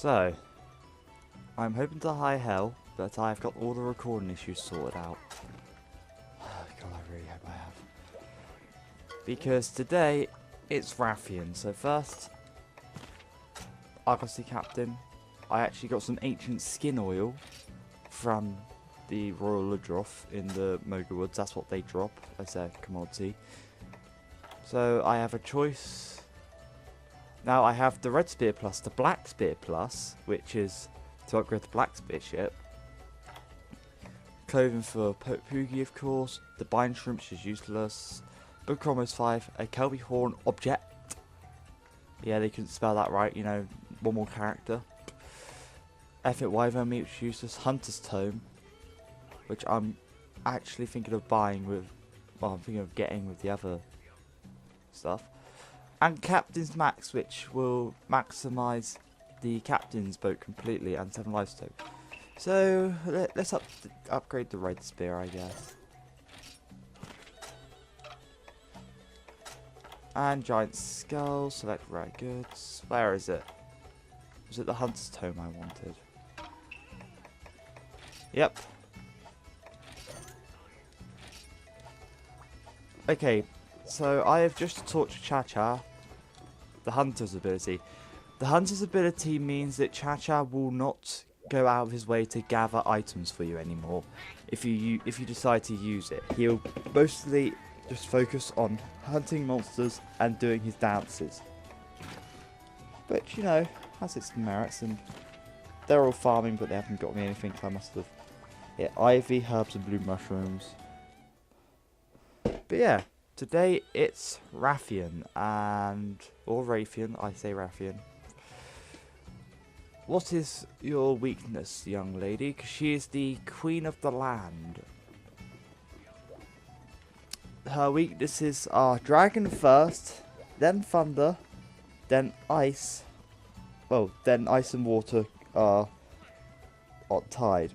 So, I'm hoping to high hell, but I've got all the recording issues sorted out. God, I really hope I have. Because today, it's Rathian. So first, Argosy Captain. I actually got some ancient skin oil from the Royal Ludroth in the Moga Woods. That's what they drop as their commodity. So I have a choice. Now I have the Red Spear Plus, the Black Spear Plus, which is to upgrade the Black Spear ship. Clothing for Poogie, of course. The Bind Shrimp, which is useless. Book Chronos 5, a Kelby Horn object. Yeah, they couldn't spell that right, you know, one more character. Effort Wyvern Meat, which is useless. Hunter's Tome, which I'm actually thinking of buying with, well, I'm thinking of getting with the other stuff. And Captain's Max, which will maximise the Captain's boat completely, and 7 Livestock. So, let's upgrade the Red Spear, I guess. And Giant Skull, select rare goods. Where is it? Was it the Hunter's Tome I wanted? Yep. Okay, so I have just taught Cha-Cha the Hunter's ability. The Hunter's ability means that Cha-Cha will not go out of his way to gather items for you anymore if you decide to use it. He'll mostly just focus on hunting monsters and doing his dances. Which, you know, has its merits, and they're all farming, but they haven't got me anything, so I must have... Yeah, ivy, herbs and blue mushrooms. But yeah, today it's Rathian, or Rathian, I say Rathian. What is your weakness, young lady? Because she is the queen of the land. Her weaknesses are dragon first, then thunder, then ice. Well, then ice and water are tide.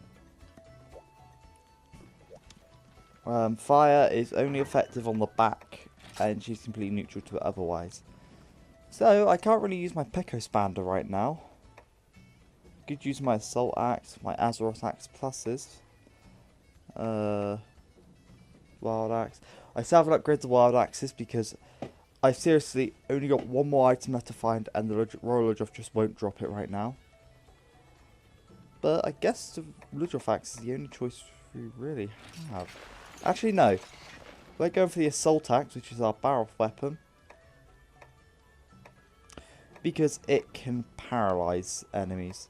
Fire is only effective on the back, and she's completely neutral to it otherwise. So, I can't really use my Pico Spander right now. Could use my Assault Axe, my Azeroth Axe pluses. Wild Axe. I still haven't upgraded the Wild Axes because I've seriously only got one more item left to find, and the Royal Ludroth just won't drop it right now. But I guess the Ludroth Axe is the only choice we really have. Actually, no. We're going for the Assault Axe, which is our barrel weapon. Because it can paralyze enemies,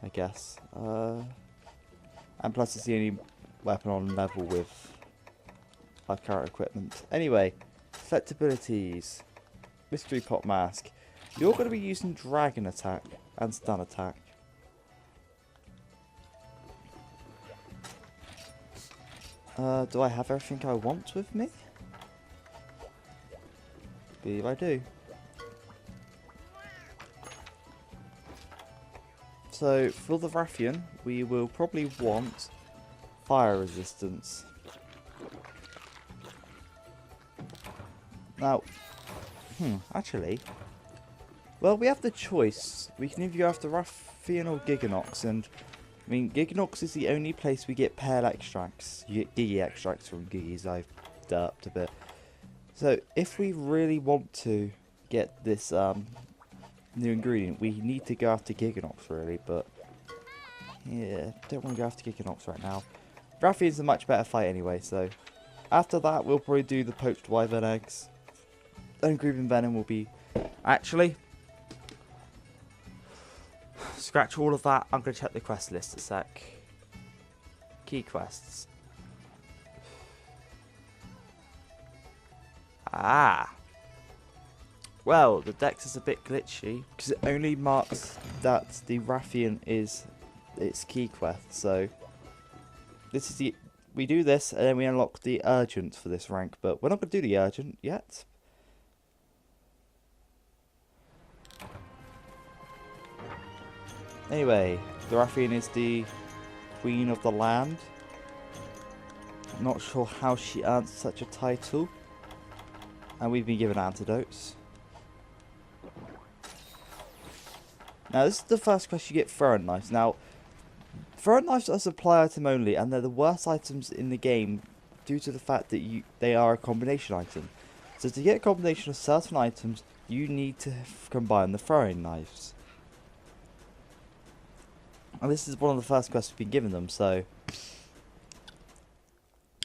I guess. And plus it's the only weapon on level with our current equipment. Anyway, select abilities. Mystery Pot Mask. You're going to be using Dragon Attack and Stun Attack. Do I have everything I want with me? I believe I do. So, for the Rathian, we will probably want fire resistance. Now, actually, well, we have the choice. We can either go after Rathian or Gigginox, and I mean, Gigginox is the only place we get pale extracts. You get Giggy extracts from Giggys. I've derped a bit. So, if we really want to get this new ingredient, we need to go after Gigginox, really. But yeah, don't want to go after Gigginox right now. Rathian's a much better fight anyway. So after that, we'll probably do the poached wyvern eggs. And Grieving Venom will be... Actually, scratch all of that. I'm going to check the quest list a sec. Key quests. Ah. Well, the dex is a bit glitchy because it only marks that the Rathian is its key quest. So this is the... We do this and then we unlock the urgent for this rank, but we're not going to do the urgent yet. Anyway, the Rathian is the queen of the land. Not sure how she earned such a title. And we've been given antidotes. Now, this is the first quest you get throwing knives. Now, throwing knives are supply item only, and they're the worst items in the game due to the fact that they are a combination item. So to get a combination of certain items, you need to combine the throwing knives. And this is one of the first quests we've been given them, so...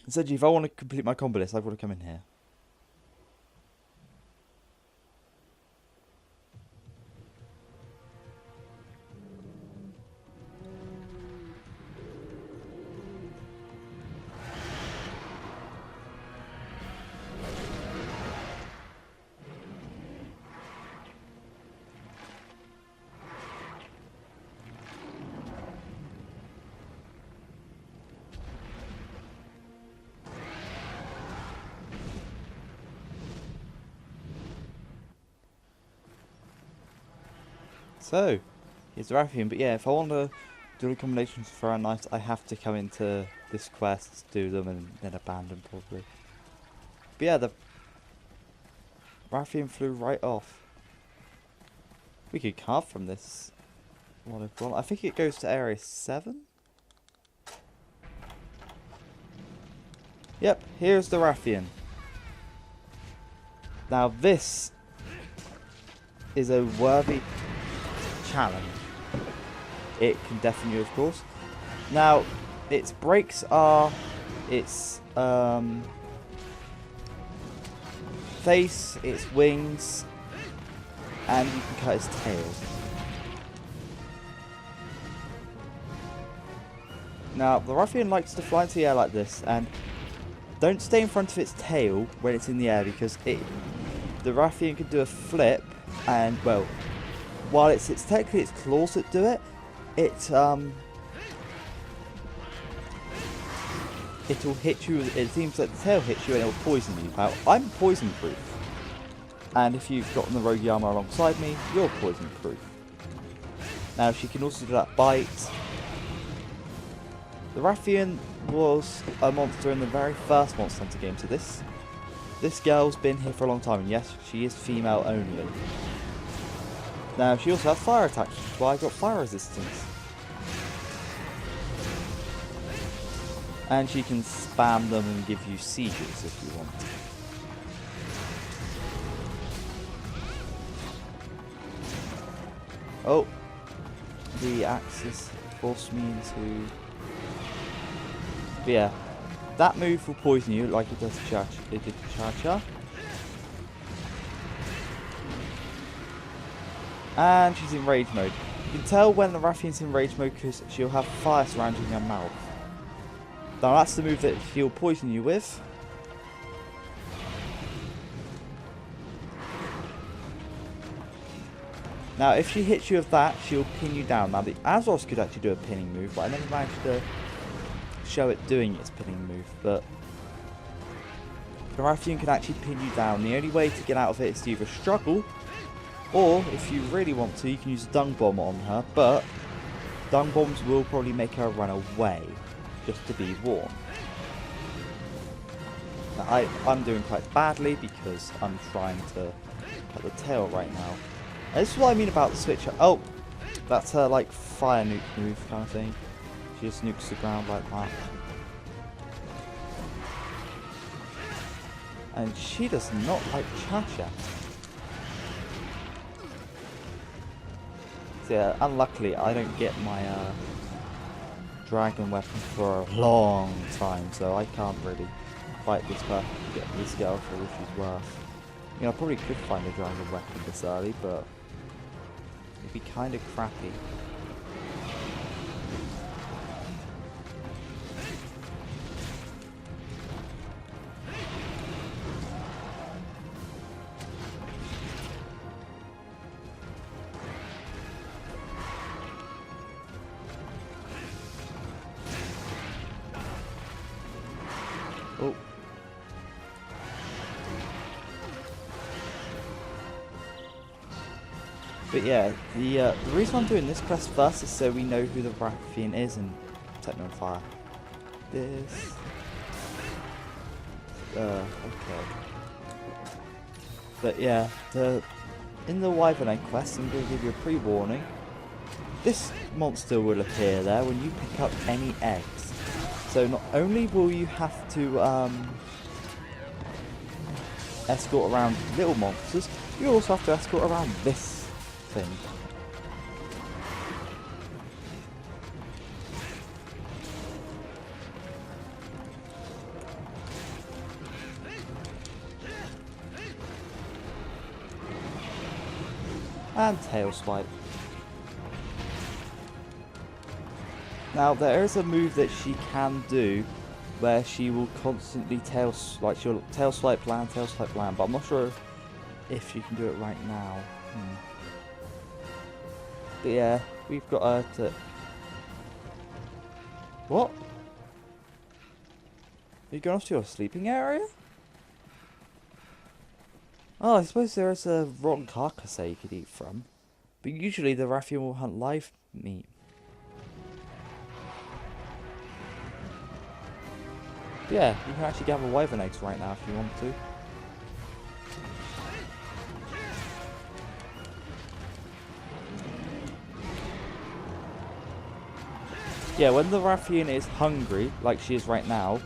essentially, if I want to complete my combo list, I've got to come in here. So, here's the Rathian, but yeah, if I want to do the combinations of throwing knives, I have to come into this quest, do them, and then abandon probably. But yeah, the Rathian flew right off. We could carve from this one if we want. I think it goes to area 7? Yep, here's the Rathian. Now this is a worthy challenge. It can definitely, of course. Now, its brakes are its face, its wings, and you can cut its tail. Now, the Rathian likes to fly into the air like this, and don't stay in front of its tail when it's in the air, because the Rathian can do a flip, and well, while it's technically its claws that do it, it'll hit you. It seems like the tail hits you and it'll poison you. Now, I'm poison proof, and if you've gotten the rogue armor alongside me, you're poison proof. Now, she can also do that bite. The Rathian was a monster in the very first Monster Hunter game, so this girl's been here for a long time, and yes, she is female only. Now, she also has fire attacks, which is why I got fire resistance. And she can spam them and give you sieges if you want. Oh, the axes forced me into... But yeah, that move will poison you like it does Cha-Cha. And she's in rage mode. You can tell when the Rathian's in rage mode because she'll have fire surrounding her mouth. Now that's the move that she'll poison you with. Now if she hits you with that, she'll pin you down. Now the Azos could actually do a pinning move, but I never managed to show it doing its pinning move. But the Rathian can actually pin you down. The only way to get out of it is to either struggle, or, if you really want to, you can use a dung bomb on her, but dung bombs will probably make her run away, just to be warned. Now, I'm doing quite badly because I'm trying to cut the tail right now. And this is what I mean about the switch. Oh, that's her, like, fire nuke move kind of thing. She just nukes the ground like that. And she does not like Cha-Cha. So yeah, unluckily I don't get my dragon weapon for a long time, so I can't really fight this person to get this girl for what she's worth. I mean, I probably could find a dragon weapon this early, but it'd be kind of crappy. Oh. But yeah, the reason I'm doing this quest first is so we know who the Rathian is and set me on fire. This. Okay. But yeah, in the Wyvern Egg quest, I'm going to give you a pre-warning. this monster will appear there when you pick up any eggs. So not only will you have to escort around little monsters, you also have to escort around this thing. And tail swipe. Now there is a move that she can do where she will constantly she'll tail swipe land, but I'm not sure if she can do it right now. But yeah, we've got her to... What? Are you going off to your sleeping area? Oh, I suppose there is a rotten carcass you could eat from. But usually the Rathian will hunt live meat. But yeah, you can actually gather wyvern eggs right now if you want to. Yeah, when the Rathian is hungry, like she is right now,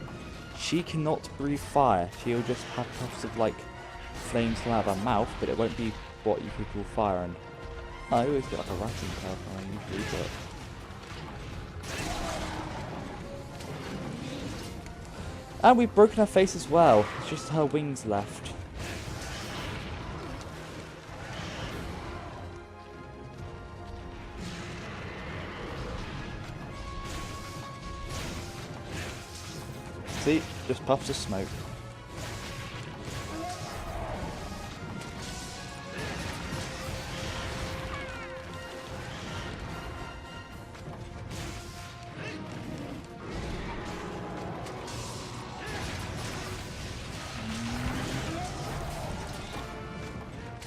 she cannot breathe fire. She'll just have puffs of like flames come out of her mouth, but it won't be what you could call fire. And I always get like a ratting tail when I usually, but and we've broken her face as well. It's just her wings left. See? Just puffs of smoke.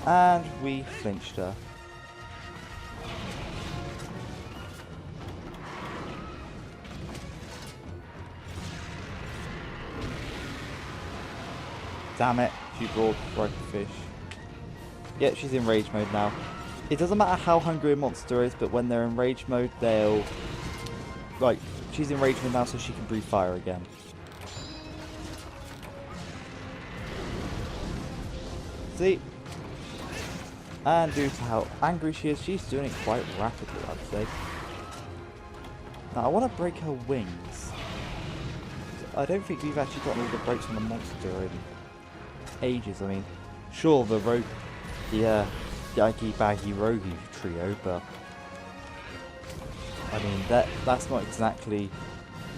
And we flinched her. Damn it, she broke the fish. Yep, she's in rage mode now. It doesn't matter how hungry a monster is, but when they're in rage mode, they'll... Right, she's in rage mode now, so she can breathe fire again. See? And due to how angry she is, she's doing it quite rapidly, I'd say. Now, I want to break her wings. I don't think we've actually gotten all the breaks on the monster in ages. I mean, sure, the Yagi Baggy Rogi trio, but I mean, that's not exactly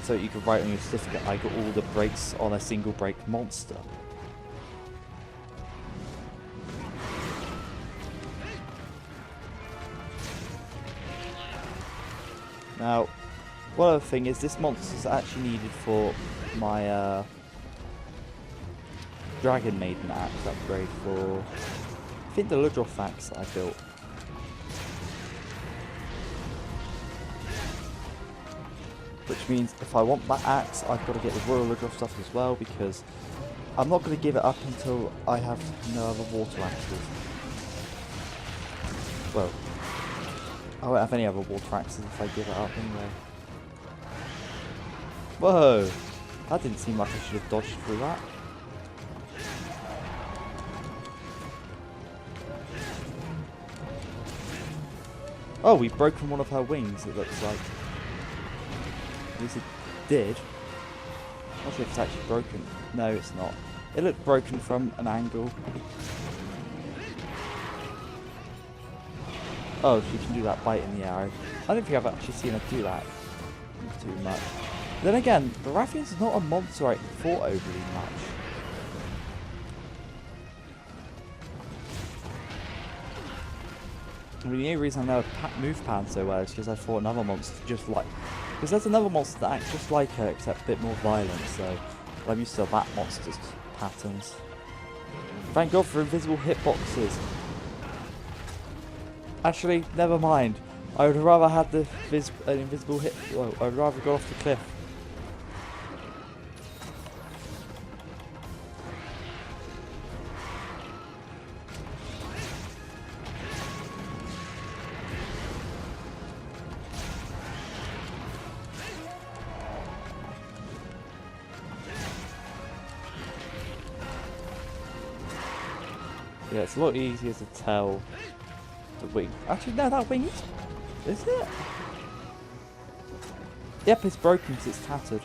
so you could write on your certificate, I got all the breaks on a single break monster. Now, one other thing is this monster is actually needed for my Dragon Maiden axe upgrade for, I think, the Ludroth axe that I built. Which means if I want that axe, I've got to get the Royal Ludroth stuff as well, because I'm not going to give it up until I have no other water axes. Well, I won't have any other water axes if I give it up anyway. Whoa! That didn't seem like I should have dodged through that. Oh, we've broken one of her wings, it looks like. At least it did. Not sure if it's actually broken. No, it's not. It looked broken from an angle. Oh, she can do that bite in the air. I don't think I've actually seen her do that too much. Then again, the Rathian's not a monster I fought overly much. I mean, the only reason I know a move pattern so well is because I fought another monster just like... Because there's another monster that acts just like her, except a bit more violent, so I'm used to that monster's patterns. Thank God for invisible hitboxes. Actually, never mind. I would rather have the an invisible hit. Well, I would rather go off the cliff. Yeah, it's a lot easier to tell the wing. Actually, no, that wing is it? Yep, it's broken because it's tattered.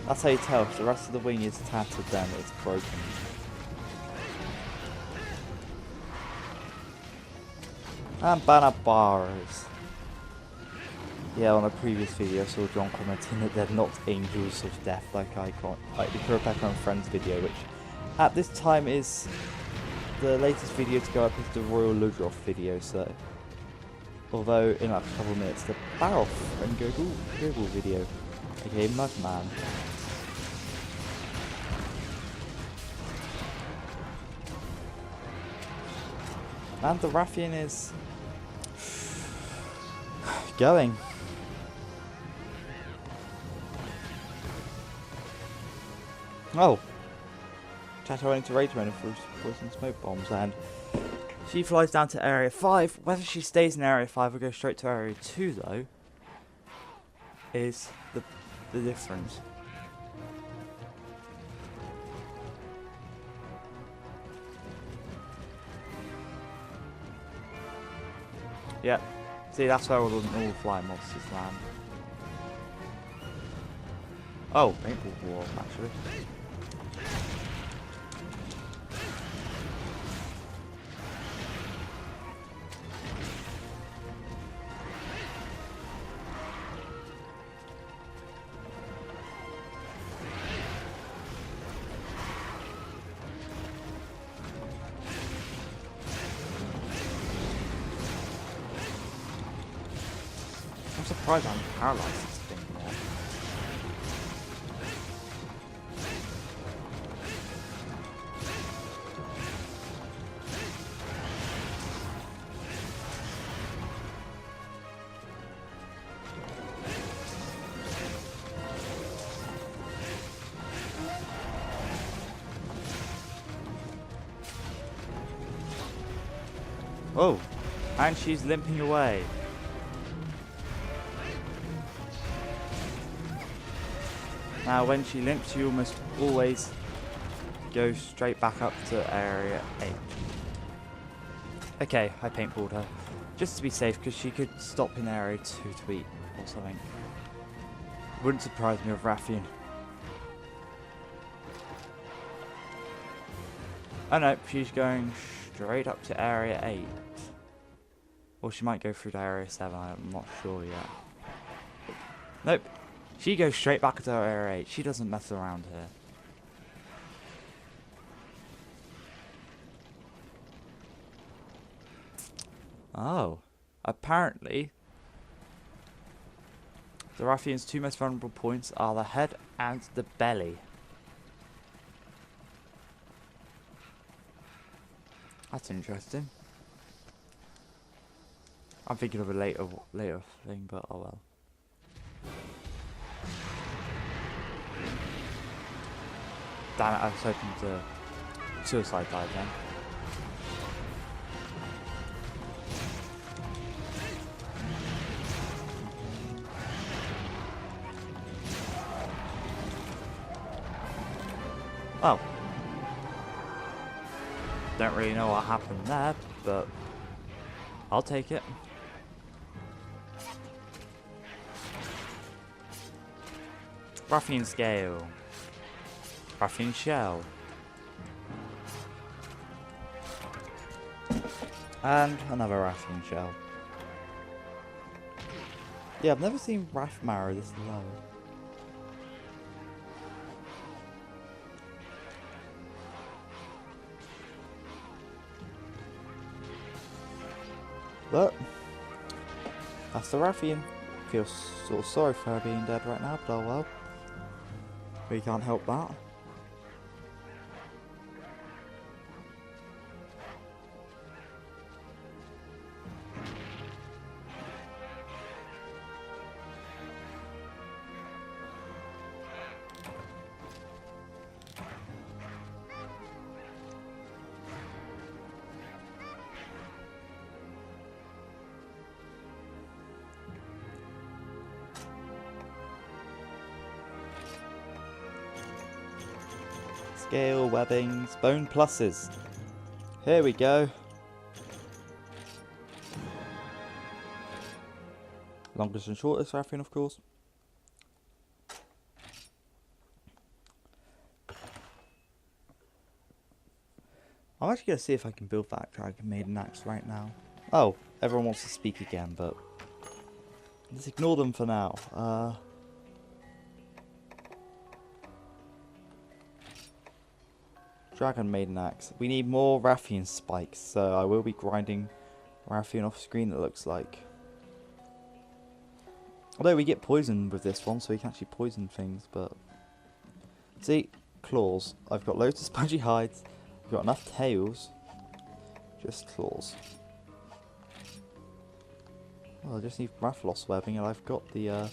That's how you tell. If the rest of the wing is tattered, then it's broken. And banner bars. Yeah, on a previous video I saw John commenting that they're not angels of death like the Rebecca and Friends video, which at this time is the latest video to go up is the Royal Ludroth video, so although in like a couple of minutes the Barrow and Google video, aka Mudman. And the Rathian is going. Oh, Chacha went into Rage Mode for poison smoke bombs, and she flies down to Area 5. Whether she stays in Area 5 or goes straight to Area 2, though, is the difference. Yep. See, that's where all the normal flying monsters land. Oh, paintball wall, actually. I'm surprised I'm paralyzed this thing more. Oh, and she's limping away. Now, when she limps, you almost always go straight back up to Area 8. Okay, I paintballed her. Just to be safe, because she could stop in Area 2 to eat or something. Wouldn't surprise me with Rathian. Oh no, she's going straight up to Area 8. Or she might go through to Area 7, I'm not sure yet. Nope. She goes straight back to Area 8. She doesn't mess around here. Oh. Apparently, the Rathian's two most vulnerable points are the head and the belly. That's interesting. I'm thinking of a later thing, but oh well. Damn it, I was hoping to suicide dive then. Oh. Don't really know what happened there, but I'll take it. Rathian scale. Rathian shell. And another Rathian shell. Yeah, I've never seen Wrath Marrow this low. But that's the Rathian. Feel sort of sorry for her being dead right now, but oh well. We can't help that. Scale, webbings, bone pluses. Here we go. Longest and shortest Rathian, of course. I'm actually going to see if I can build that Dragon Maiden axe right now. Oh, everyone wants to speak again, but let's ignore them for now. Dragon Maiden axe. We need more Rathian spikes, so I will be grinding Rathian off screen, it looks like. Although we get poisoned with this one, so we can actually poison things, but... See, claws. I've got loads of spongy hides. I've got enough tails. Just claws. Well, I just need Rathalos webbing, and I've got the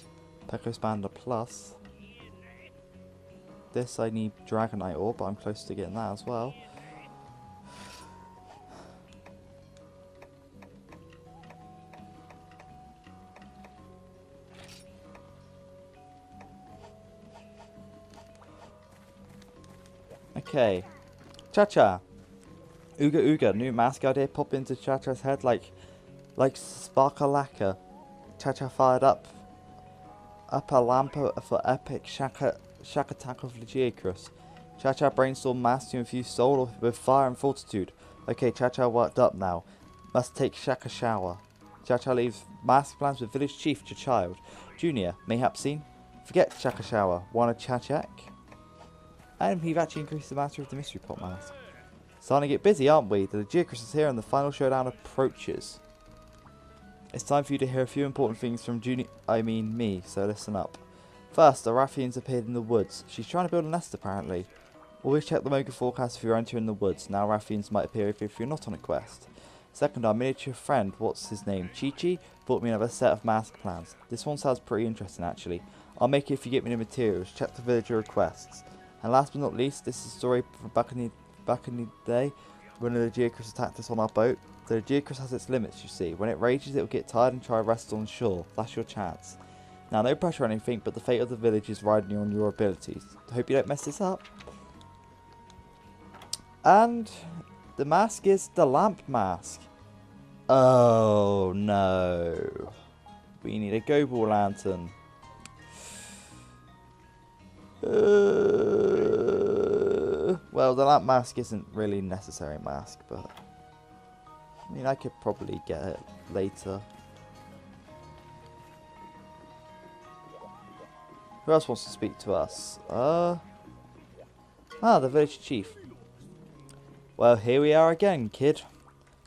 Pecospander Plus. This I need Dragonite ore, but I'm close to getting that as well. Okay, Cha-Cha. Ooga Ooga, new mask idea pop into Cha-Cha's head like Sparkalaka. Cha-Cha fired up a lamp for epic shack attack of Gigginox. Cha-Cha brainstormed mask to infuse soul with fire and fortitude. Okay, Cha-Cha worked up now. Must take Shack a shower. Cha-Cha leaves mask plans with village chief Child. Junior, mayhap seen? Forget Shack a shower. Want a Cha-Chack? And we've actually increased the matter of the mystery pot mask. Starting to get busy, aren't we? The Gigginox is here and the final showdown approaches. It's time for you to hear a few important things from me, so listen up. First, a Rathian's appeared in the woods. She's trying to build a nest apparently. Always check the Mocha forecast if you're entering the woods. Now Rathians might appear if you're not on a quest. Second, our miniature friend, what's his name, Chi-Chi, brought me another set of mask plans. This one sounds pretty interesting actually. I'll make it if you get me the materials. Check the villager requests. And last but not least, this is a story from back in the day when the Gigginox attacked us on our boat. The Gigginox has its limits, you see. When it rages, it will get tired and try to rest on shore. That's your chance. Now, no pressure or anything, but the fate of the village is riding on your abilities. I hope you don't mess this up. And the mask is the lamp mask. Oh no. We need a go ball lantern. Well, the lamp mask isn't really a necessary mask, but I mean, I could probably get it later. Who else wants to speak to us? The village chief. Well, here we are again, kid.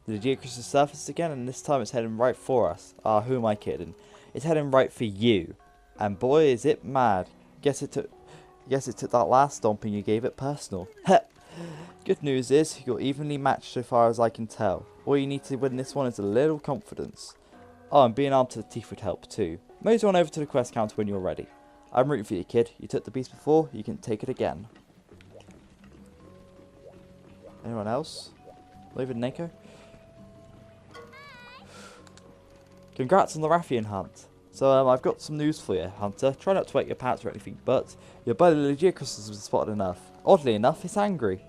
The Gigginox has surfaced again, and this time it's heading right for us. Who am I kidding? It's heading right for you. And boy, is it mad. Guess it took that last stomping you gave it personal. Good news is, you're evenly matched so far as I can tell. All you need to win this one is a little confidence. Oh, and being armed to the teeth would help too. Mosey on over to the quest counter when you're ready. I'm rooting for you, kid. You took the beast before, you can take it again. Anyone else? Not even Neko? Congrats on the Rathian hunt. So I've got some news for you, Hunter. Try not to wake your pants or anything, but your buddy Gigginox has been spotted enough. Oddly enough, it's angry.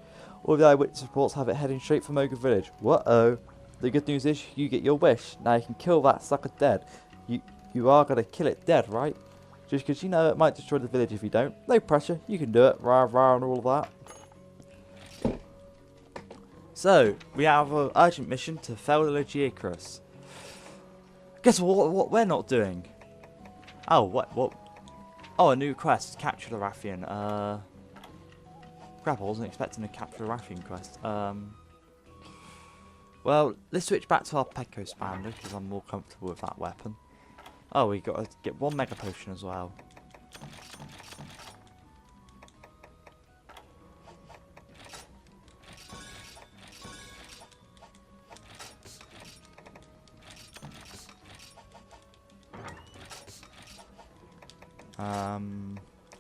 All the eyewitness reports have it heading straight for Mocha Village. What-oh. The good news is you get your wish. Now you can kill that sucker dead. You are going to kill it dead, right? Just because you know it might destroy the village if you don't. No pressure, you can do it. Rah rah and all of that. So, we have an urgent mission to fell the Gigginox. Guess what we're not doing? Oh, what? Oh, a new quest. Capture the Rathian. Crap, I wasn't expecting to capture the Rathian quest. Well, let's switch back to our Pecospander because I'm more comfortable with that weapon. Oh, we got to get one Mega Potion as well.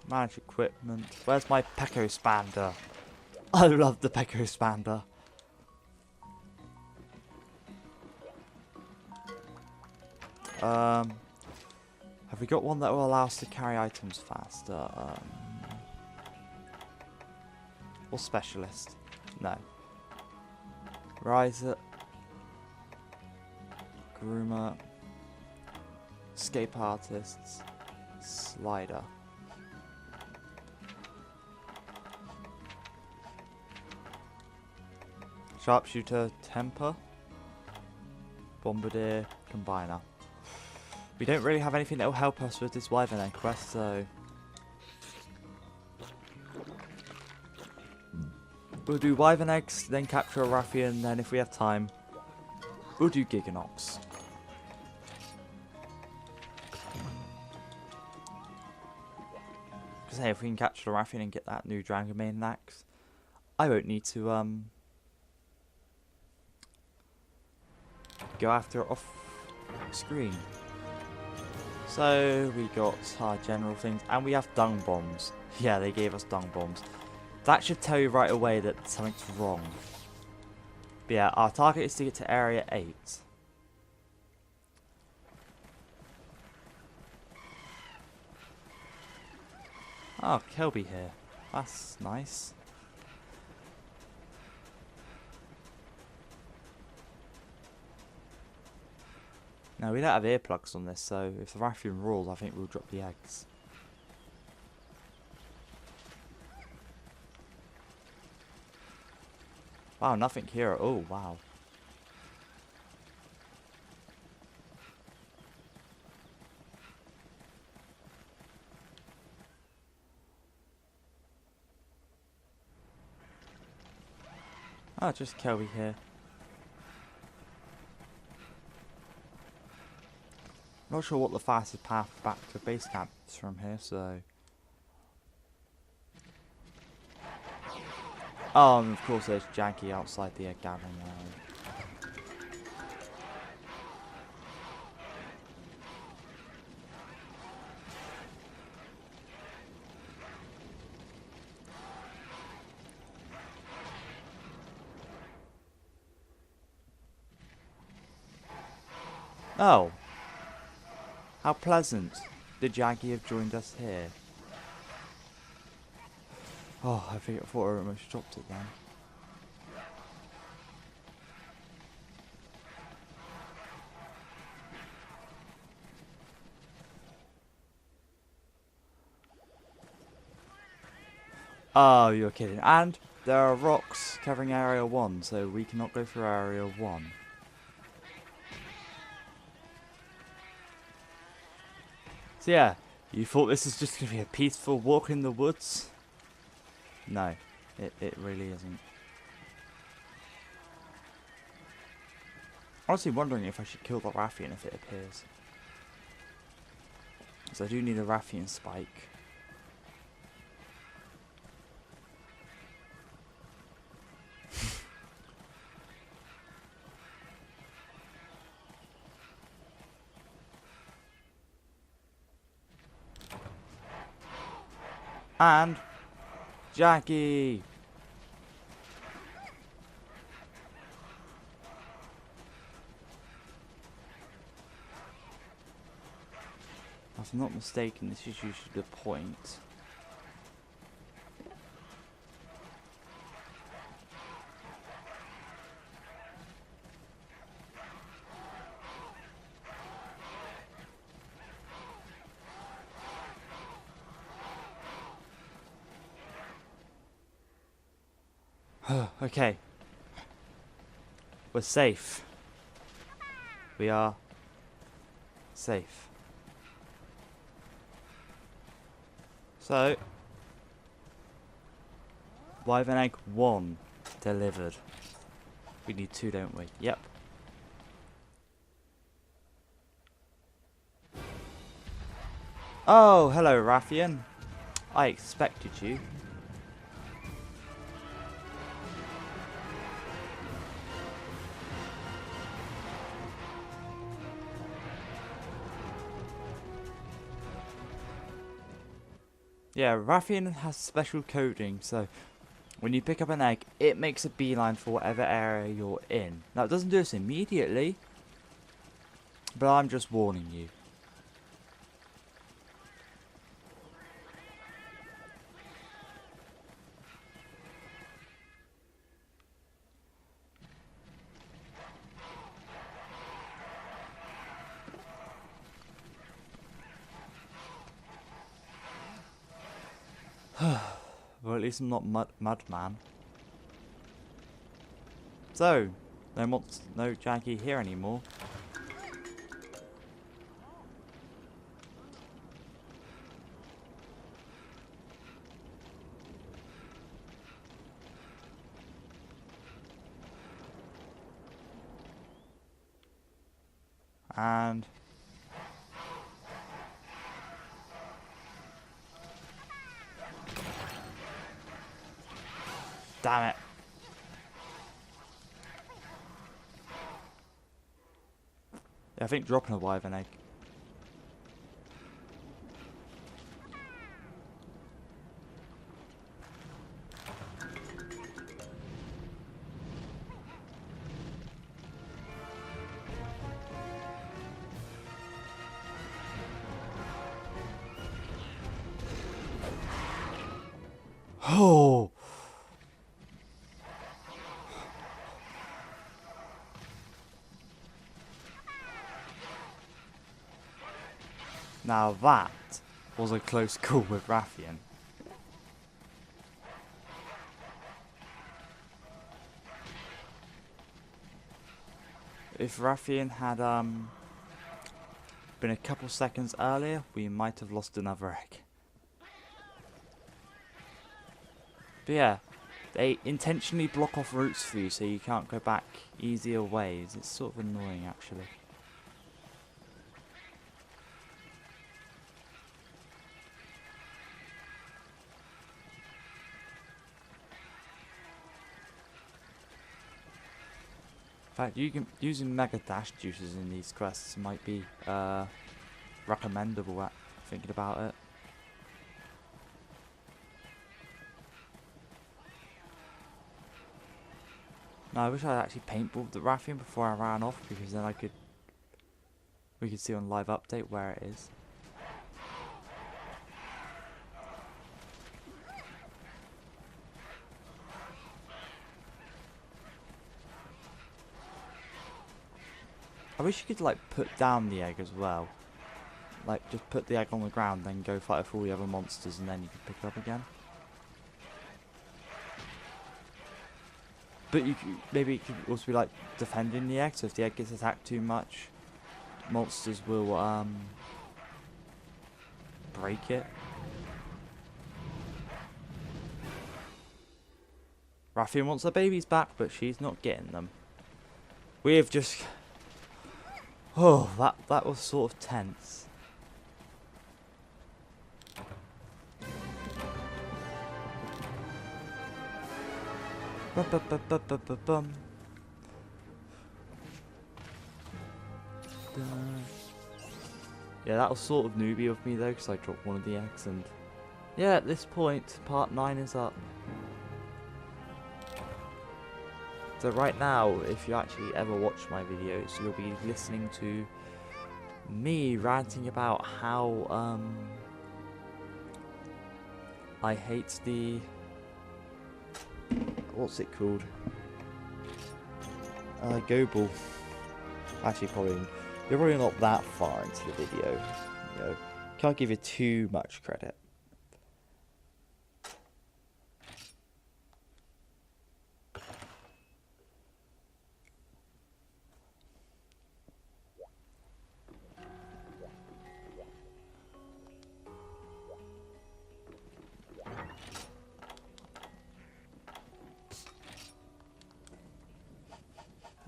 Manage equipment. Where's my Pecospander? I love the Pecospander. Have we got one that will allow us to carry items faster? Or specialist? No. Riser. Groomer. Escape artists. Slider. Sharpshooter, Temper. Bombardier, Combiner. We don't really have anything that will help us with this Wyvern Egg quest, so we'll do Wyvern Eggs, then capture a Raffian, then if we have time, we'll do Gigginox. Because hey, if we can capture the Raffian and get that new Dragon Maiden axe, I won't need to go after it off screen. So we got our general things, and we have dung bombs. Yeah, they gave us dung bombs. That should tell you right away that something's wrong. But yeah, our target is to get to area 8. Oh, Kelby here. That's nice. Now, we don't have earplugs on this, so if the Raffian rules, I think we'll drop the eggs. Wow, nothing here at all. Wow. Oh, just Kelby here. Not sure what the fastest path back to base camp is from here, so. Oh, and of course there's Janky outside the egg gathering area. Oh. How pleasant. Did Janky have joined us here? Oh, I thought I almost dropped it then. Oh, you're kidding. And there are rocks covering area 1, so we cannot go through area 1. So yeah, you thought this was just going to be a peaceful walk in the woods? No, it really isn't. Honestly wondering if I should kill the Raffian if it appears. So I do need a Raffian spike. And Jackie. If I'm not mistaken, this is usually the point. Okay. We're safe. We are safe. So, Wyvern Egg 1 delivered. We need 2, don't we? Yep. Oh, hello, Raffian. I expected you. Yeah, Raffian has special coding, so when you pick up an egg, it makes a beeline for whatever area you're in. Now, it doesn't do this immediately, but I'm just warning you. Well, at least I'm not Mudman. So, no Jackie here anymore. And damn it. Yeah, I think dropping a wyvern egg. Oh. Now that was a close call with Rathian. If Rathian had been a couple seconds earlier, we might have lost another egg. But yeah, they intentionally block off routes for you so you can't go back easier ways. It's sort of annoying actually. In fact, using Mega Dash juices in these quests might be recommendable at thinking about it. No, I wish I'd actually paintballed the Rathian before I ran off, because then we could see on live update where it is. I wish you could like put down the egg as well. Like just put the egg on the ground, then go fight with all the other monsters, and then you can pick it up again. But maybe it could also be like defending the egg, so if the egg gets attacked too much, monsters will break it. Rathian wants her babies back, but she's not getting them. We have just... Oh, that was sort of tense. Bum. Yeah, that was sort of newbie of me though, because I dropped one of the eggs, and yeah, at this point, part 9 is up. So right now, if you actually ever watch my videos, you'll be listening to me ranting about how I hate the... What's it called? Go Ball. Actually, you're probably not that far into the video. You know, can't give you too much credit.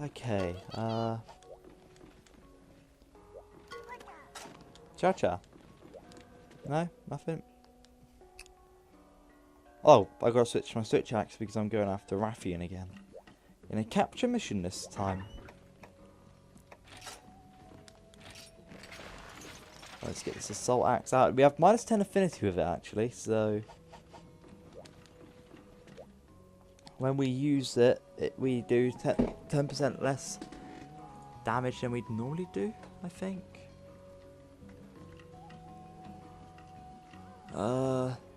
Okay, Cha-cha. No? Nothing? Oh, I gotta switch my switch axe because I'm going after Rathian again. In a capture mission this time. Let's get this assault axe out. We have minus 10 affinity with it actually, so... When we use it, we do 10% less damage than we'd normally do, I think.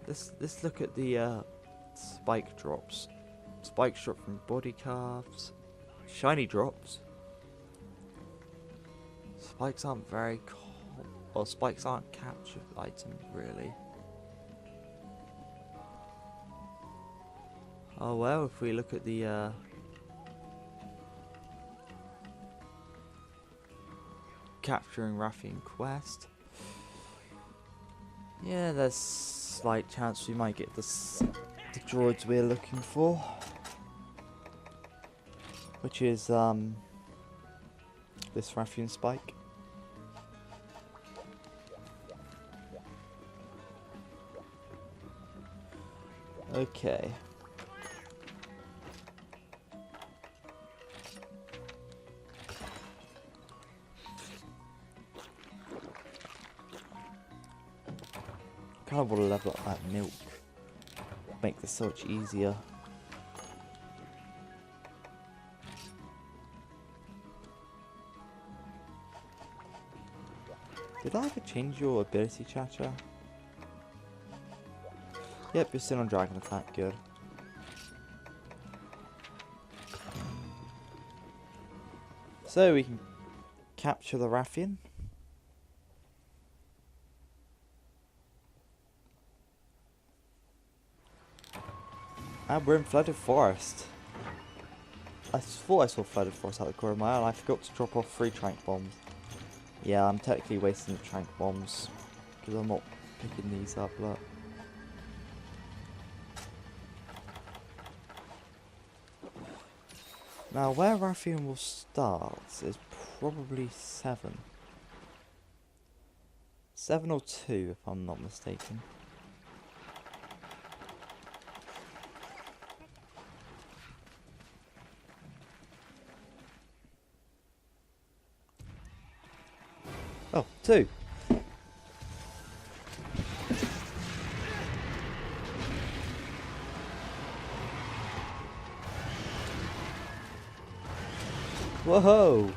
Let's look at the spike drops. Spikes drop from body carves. Shiny drops. Spikes aren't very well, spikes aren't captured items really. Oh well, if we look at the capturing Raffian quest, yeah, there's slight chance we might get the droids we're looking for, which is this Raffian spike. Okay. Kind of want to level up that milk. Make this so much easier. Did I ever change your ability, Chacha? Yep, you're still on Dragon Attack, good. So we can capture the Raffian. And we're in Flooded Forest. I thought I saw Flooded Forest out the corner of my eye, and I forgot to drop off 3 trank bombs. Yeah, I'm technically wasting the trank bombs, because I'm not picking these up, look. Now, where Raffian will start is probably 7. 7 or 2, if I'm not mistaken. Oh, 2. Whoa!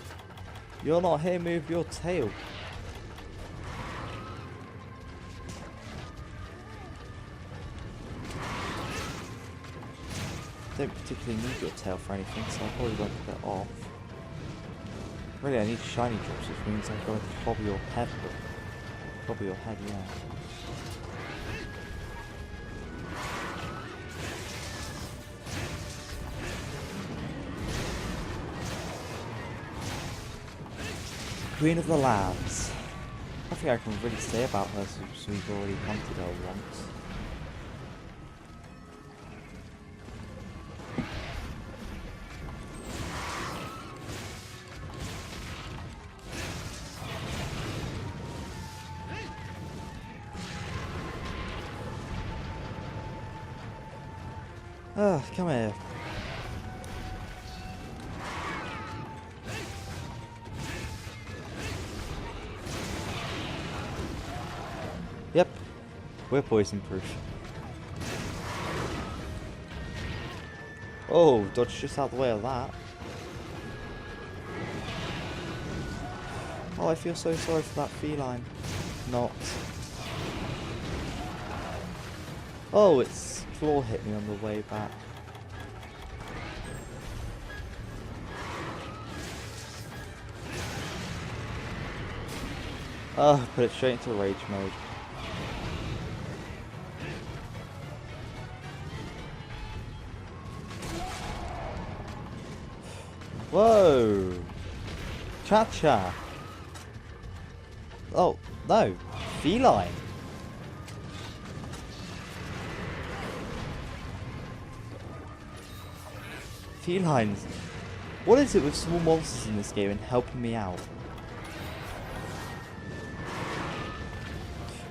You're not here, move your tail. Don't particularly need your tail for anything, so I probably won't put it off. Really, I need shiny drops, which means I'm going to clobber your head. Clobber your head, yeah. Queen of the Lands. I think I can really say about her since we've already hunted her once. Come here. Yep, we're poison proof. Oh, dodge just out the way of that. Oh, I feel so sorry for that feline. Not. Oh, its claw hit me on the way back. Oh, put it straight into rage mode. Whoa! Cha-cha! Oh, no. Feline. Felines. What is it with small monsters in this game and helping me out?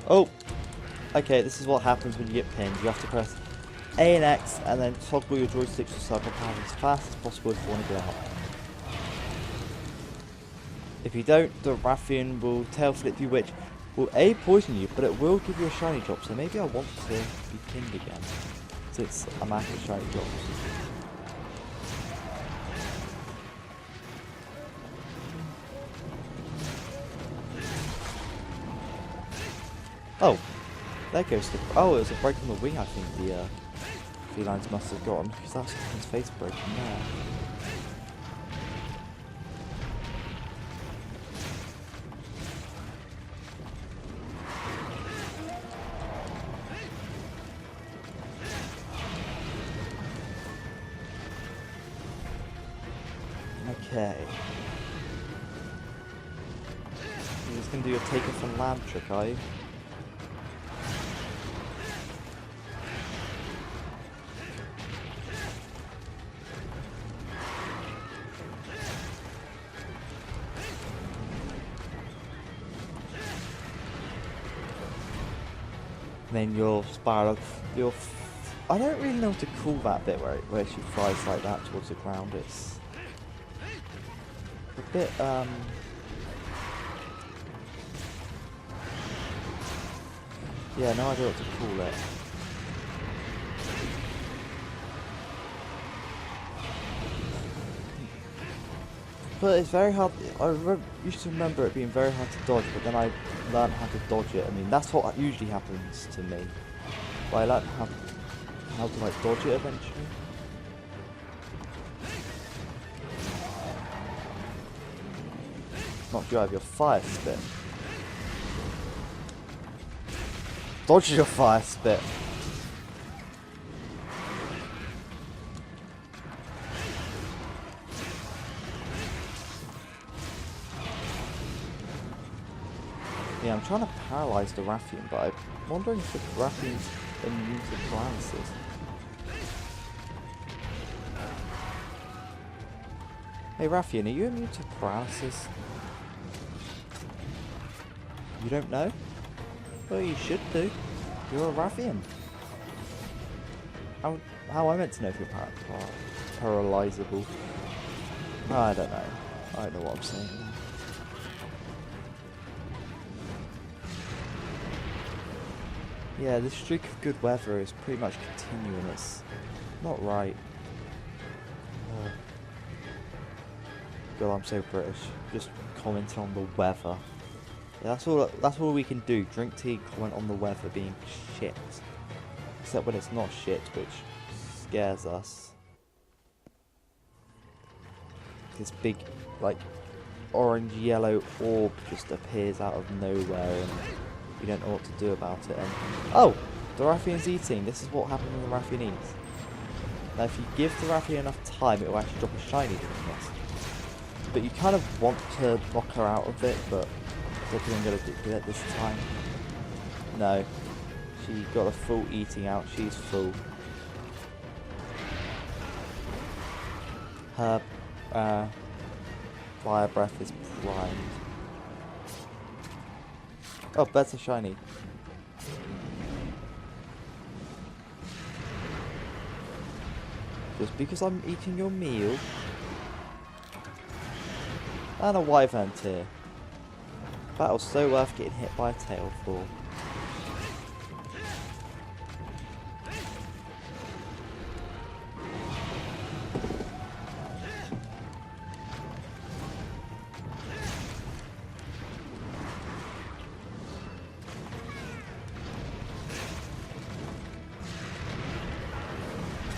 Oh! Okay, this is what happens when you get pinned. You have to press A and X and then toggle your joysticks to circle power as fast as possible if you want to get out. If you don't, the Raffian will tail flip you, which will A, poison you, but it will give you a shiny drop, so maybe I want to be pinned again, since I'm after shiny drops. Oh, there goes the... Oh, it was a break on the wing, I think the felines must have gotten, because that's his face breaking there. Okay. You're just gonna do your take it from land trick, are you? Then your spiral, I don't really know what to call that bit where she flies like that towards the ground. It's a bit yeah, no idea what to call it. But it's very hard. Used to remember it being very hard to dodge, but then I learned how to dodge it. I mean, that's what usually happens to me. But I learned how to like dodge it eventually. Not drive your fire spit. Dodge your fire spit. Yeah, I'm trying to paralyze the Rathian, but I'm wondering if the Rathian's immune to paralysis. Hey Rathian, are you immune to paralysis? You don't know? Well, you should do. You're a Rathian. How am I meant to know if you're paralyzable? I don't know. I don't know what I'm saying. Yeah, this streak of good weather is pretty much continuing. It's not right. Oh. God, I'm so British. Just commenting on the weather. Yeah, that's all we can do. Drink tea, comment on the weather being shit. Except when it's not shit, which scares us. This big, like, orange-yellow orb just appears out of nowhere and you don't know what to do about it. And oh, the Rathian's eating. This is what happens when the Rathian eats. Now, if you give the Rathian enough time, it will actually drop a shiny doing this. But you kind of want to knock her out of it, but I don't think I'm going to do that this time. No. She got a full eating out. She's full. Her fire breath is primed. Oh, that's a shiny. Just because I'm eating your meal. And a wyvern tear. That was so worth getting hit by a tail for.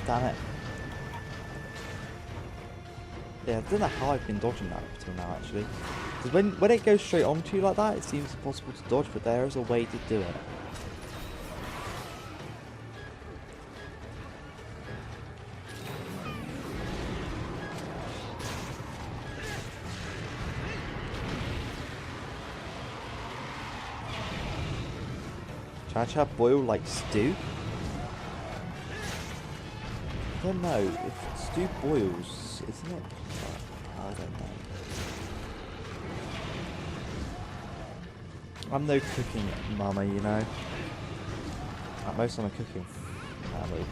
Damn it. Yeah, I don't know how I've been dodging that up until now, actually. Because when it goes straight onto you like that, it seems impossible to dodge, but there is a way to do it. Cha-cha boil like stew? I don't know, if stew boils, isn't it? I don't know. I'm no cooking mama, you know. At most I'm a cooking family.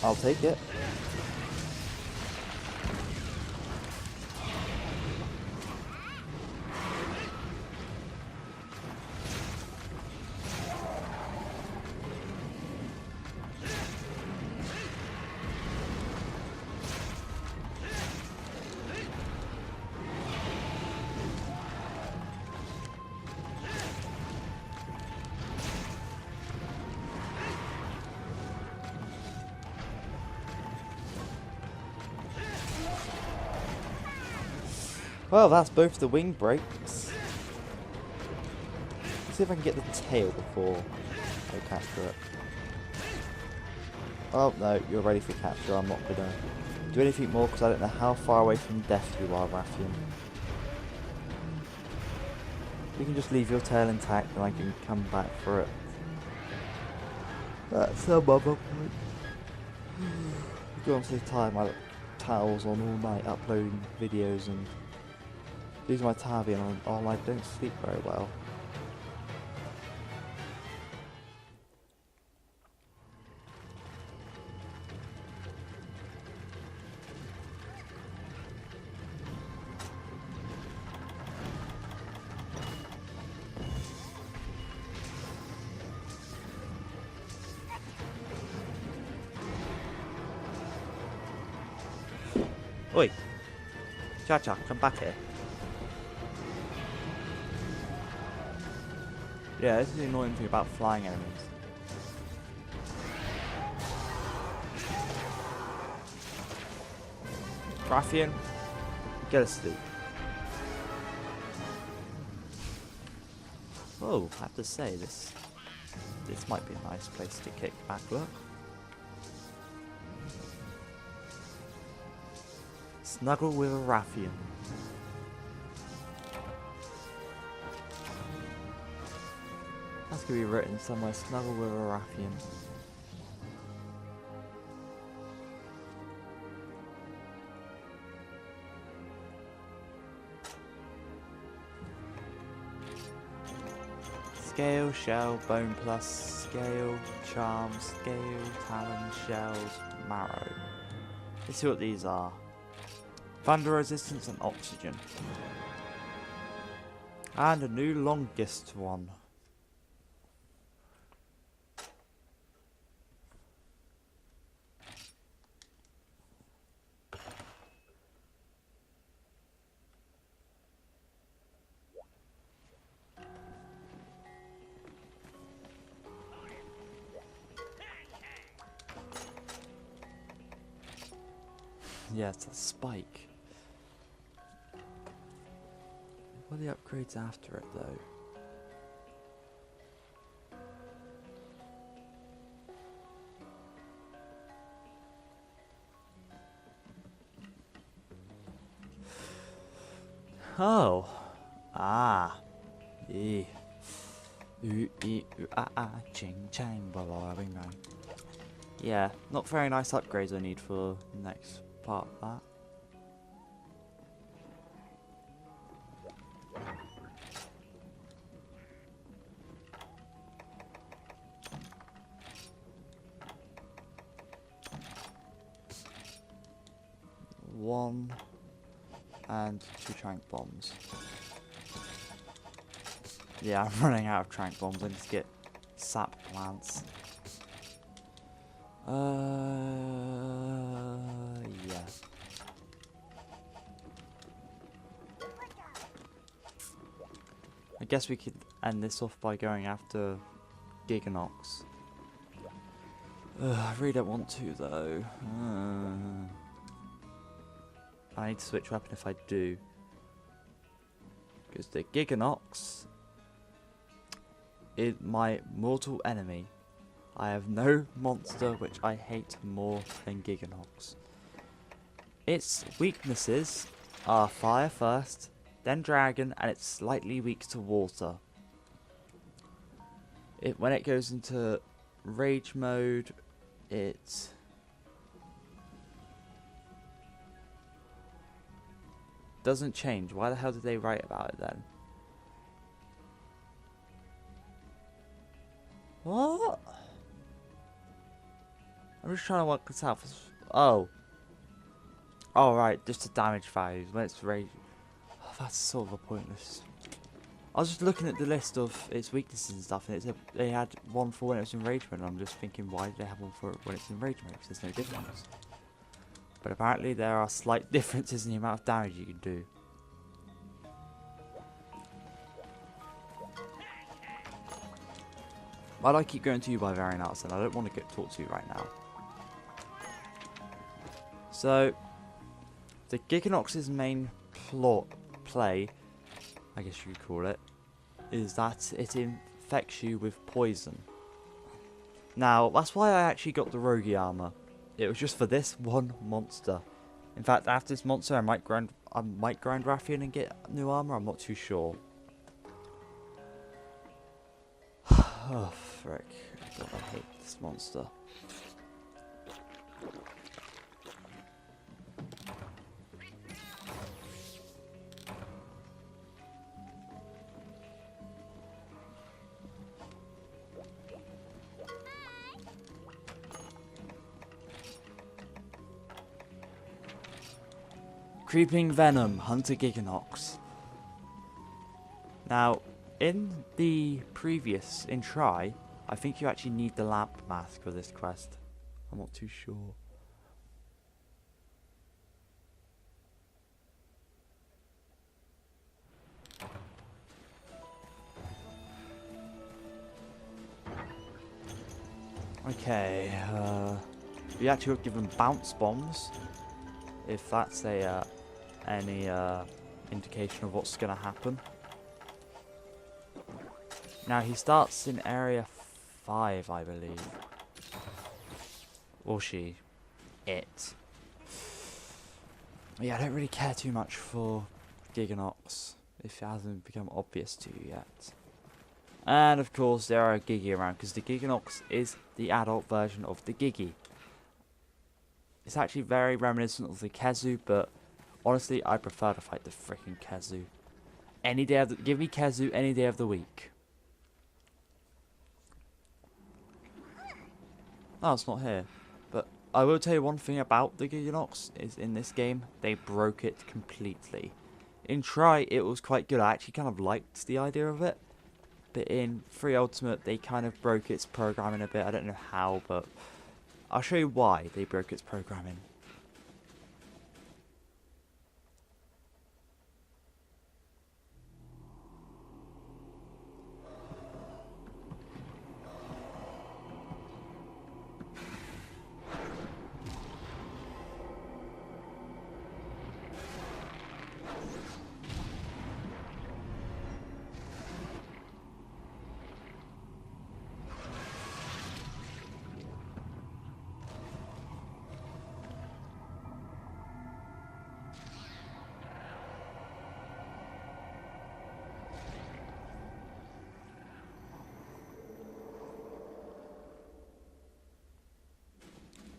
I'll take it. Well, that's both the wing breaks. Let's see if I can get the tail before I capture it. Oh no, you're ready for capture. I'm not gonna do anything more because I don't know how far away from death you are, Rathian. You can just leave your tail intact and I can come back for it. That's some other point. I'm so tired, my towels on all night uploading videos and using my tabby and I don't sleep very well. Oi! Cha-Cha, come back here. Yeah, this is the annoying thing about flying enemies. Rathian, get asleep. Oh, I have to say, this might be a nice place to kick back, look. Snuggle with a Rathian. That's gonna be written somewhere, snuggle with a Rathian. Scale, shell, bone plus, scale, charm, scale, talon, shells, marrow. Let's see what these are. Thunder resistance and oxygen. And a new longest one. Yeah, it's a spike. What are the upgrades after it, though? Oh. Ah. Yeah. Ooh, ee, ooh, ah, ah, ching, chang, blah, blah, blah, bing, bang. Yeah, not very nice upgrades I need for the next part of that. One and 2 trank bombs. Yeah, I'm running out of trank bombs. I need to get sap plants. Yeah. I guess we could end this off by going after Gigginox. I really don't want to though. I need to switch weapon if I do. Because the Gigginox is my mortal enemy. I have no monster which I hate more than Gigginox. Its weaknesses are fire first, then dragon, and it's slightly weak to water. When it goes into rage mode, it doesn't change. Why the hell did they write about it then? What? I'm just trying to work this out. Oh. Oh, right. Just the damage values. When it's rage. Oh, that's sort of a pointless. I was just looking at the list of its weaknesses and stuff, and it said they had one for when it was in rage mode. And I'm just thinking, why do they have one for when it's in rage mode? Because there's no difference. But apparently there are slight differences in the amount of damage you can do. Why do I keep going to you by Gigginox, and I don't want to get talked to you right now. So, the Gigginox's main play, I guess you could call it, is that it infects you with poison. Now, that's why I actually got the roguey armor. It was just for this one monster. In fact, after this monster, I might grind Rathian and get new armor. I'm not too sure. Oh, frick. God, I hate this monster. Creeping Venom, Hunter Gigginox. Now, in the previous, in Try, I think you actually need the lamp mask for this quest. I'm not too sure. Okay, we actually got given bounce bombs. If that's a any indication of what's gonna happen. Now he starts in area 5, I believe. Or she. It. Yeah, I don't really care too much for Gigginox, if it hasn't become obvious to you yet. And of course there are Giggy around, because the Gigginox is the adult version of the Giggy. It's actually very reminiscent of the Kezu, but honestly, I prefer to fight the freaking Kezu. Any day of the, give me Kezu any day of the week. Oh, it's not here. But I will tell you one thing about the Gigginox, is in this game, they broke it completely. In Try, it was quite good. I actually kind of liked the idea of it. But in 3 Ultimate, they kind of broke its programming a bit. I don't know how, but I'll show you why they broke its programming.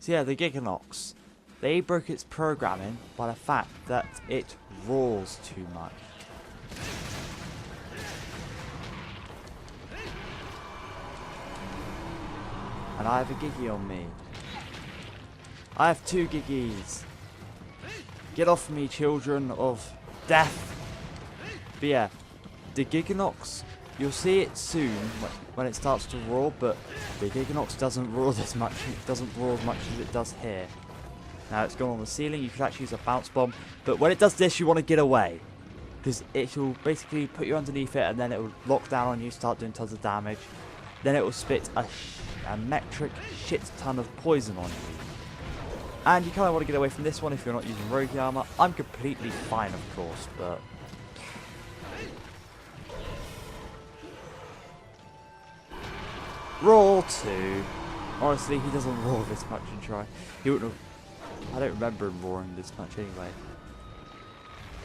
So yeah, the Gigginox, they broke its programming by the fact that it roars too much. And I have a Giggy on me. I have 2 Giggys. Get off me, children of death. But yeah, the Gigginox, you'll see it soon when it starts to roar, but the Gigginox doesn't roar this much. It doesn't roar as much as it does here. Now it's gone on the ceiling. You could actually use a bounce bomb, but when it does this, you want to get away, because it will basically put you underneath it, and then it will lock down on you, start doing tons of damage. Then it will spit a metric shit ton of poison on you. And you kind of want to get away from this one if you're not using rogue armor. I'm completely fine, of course, but roar 2. Honestly, he doesn't roar this much in Try. He wouldn't have. I don't remember him roaring this much anyway.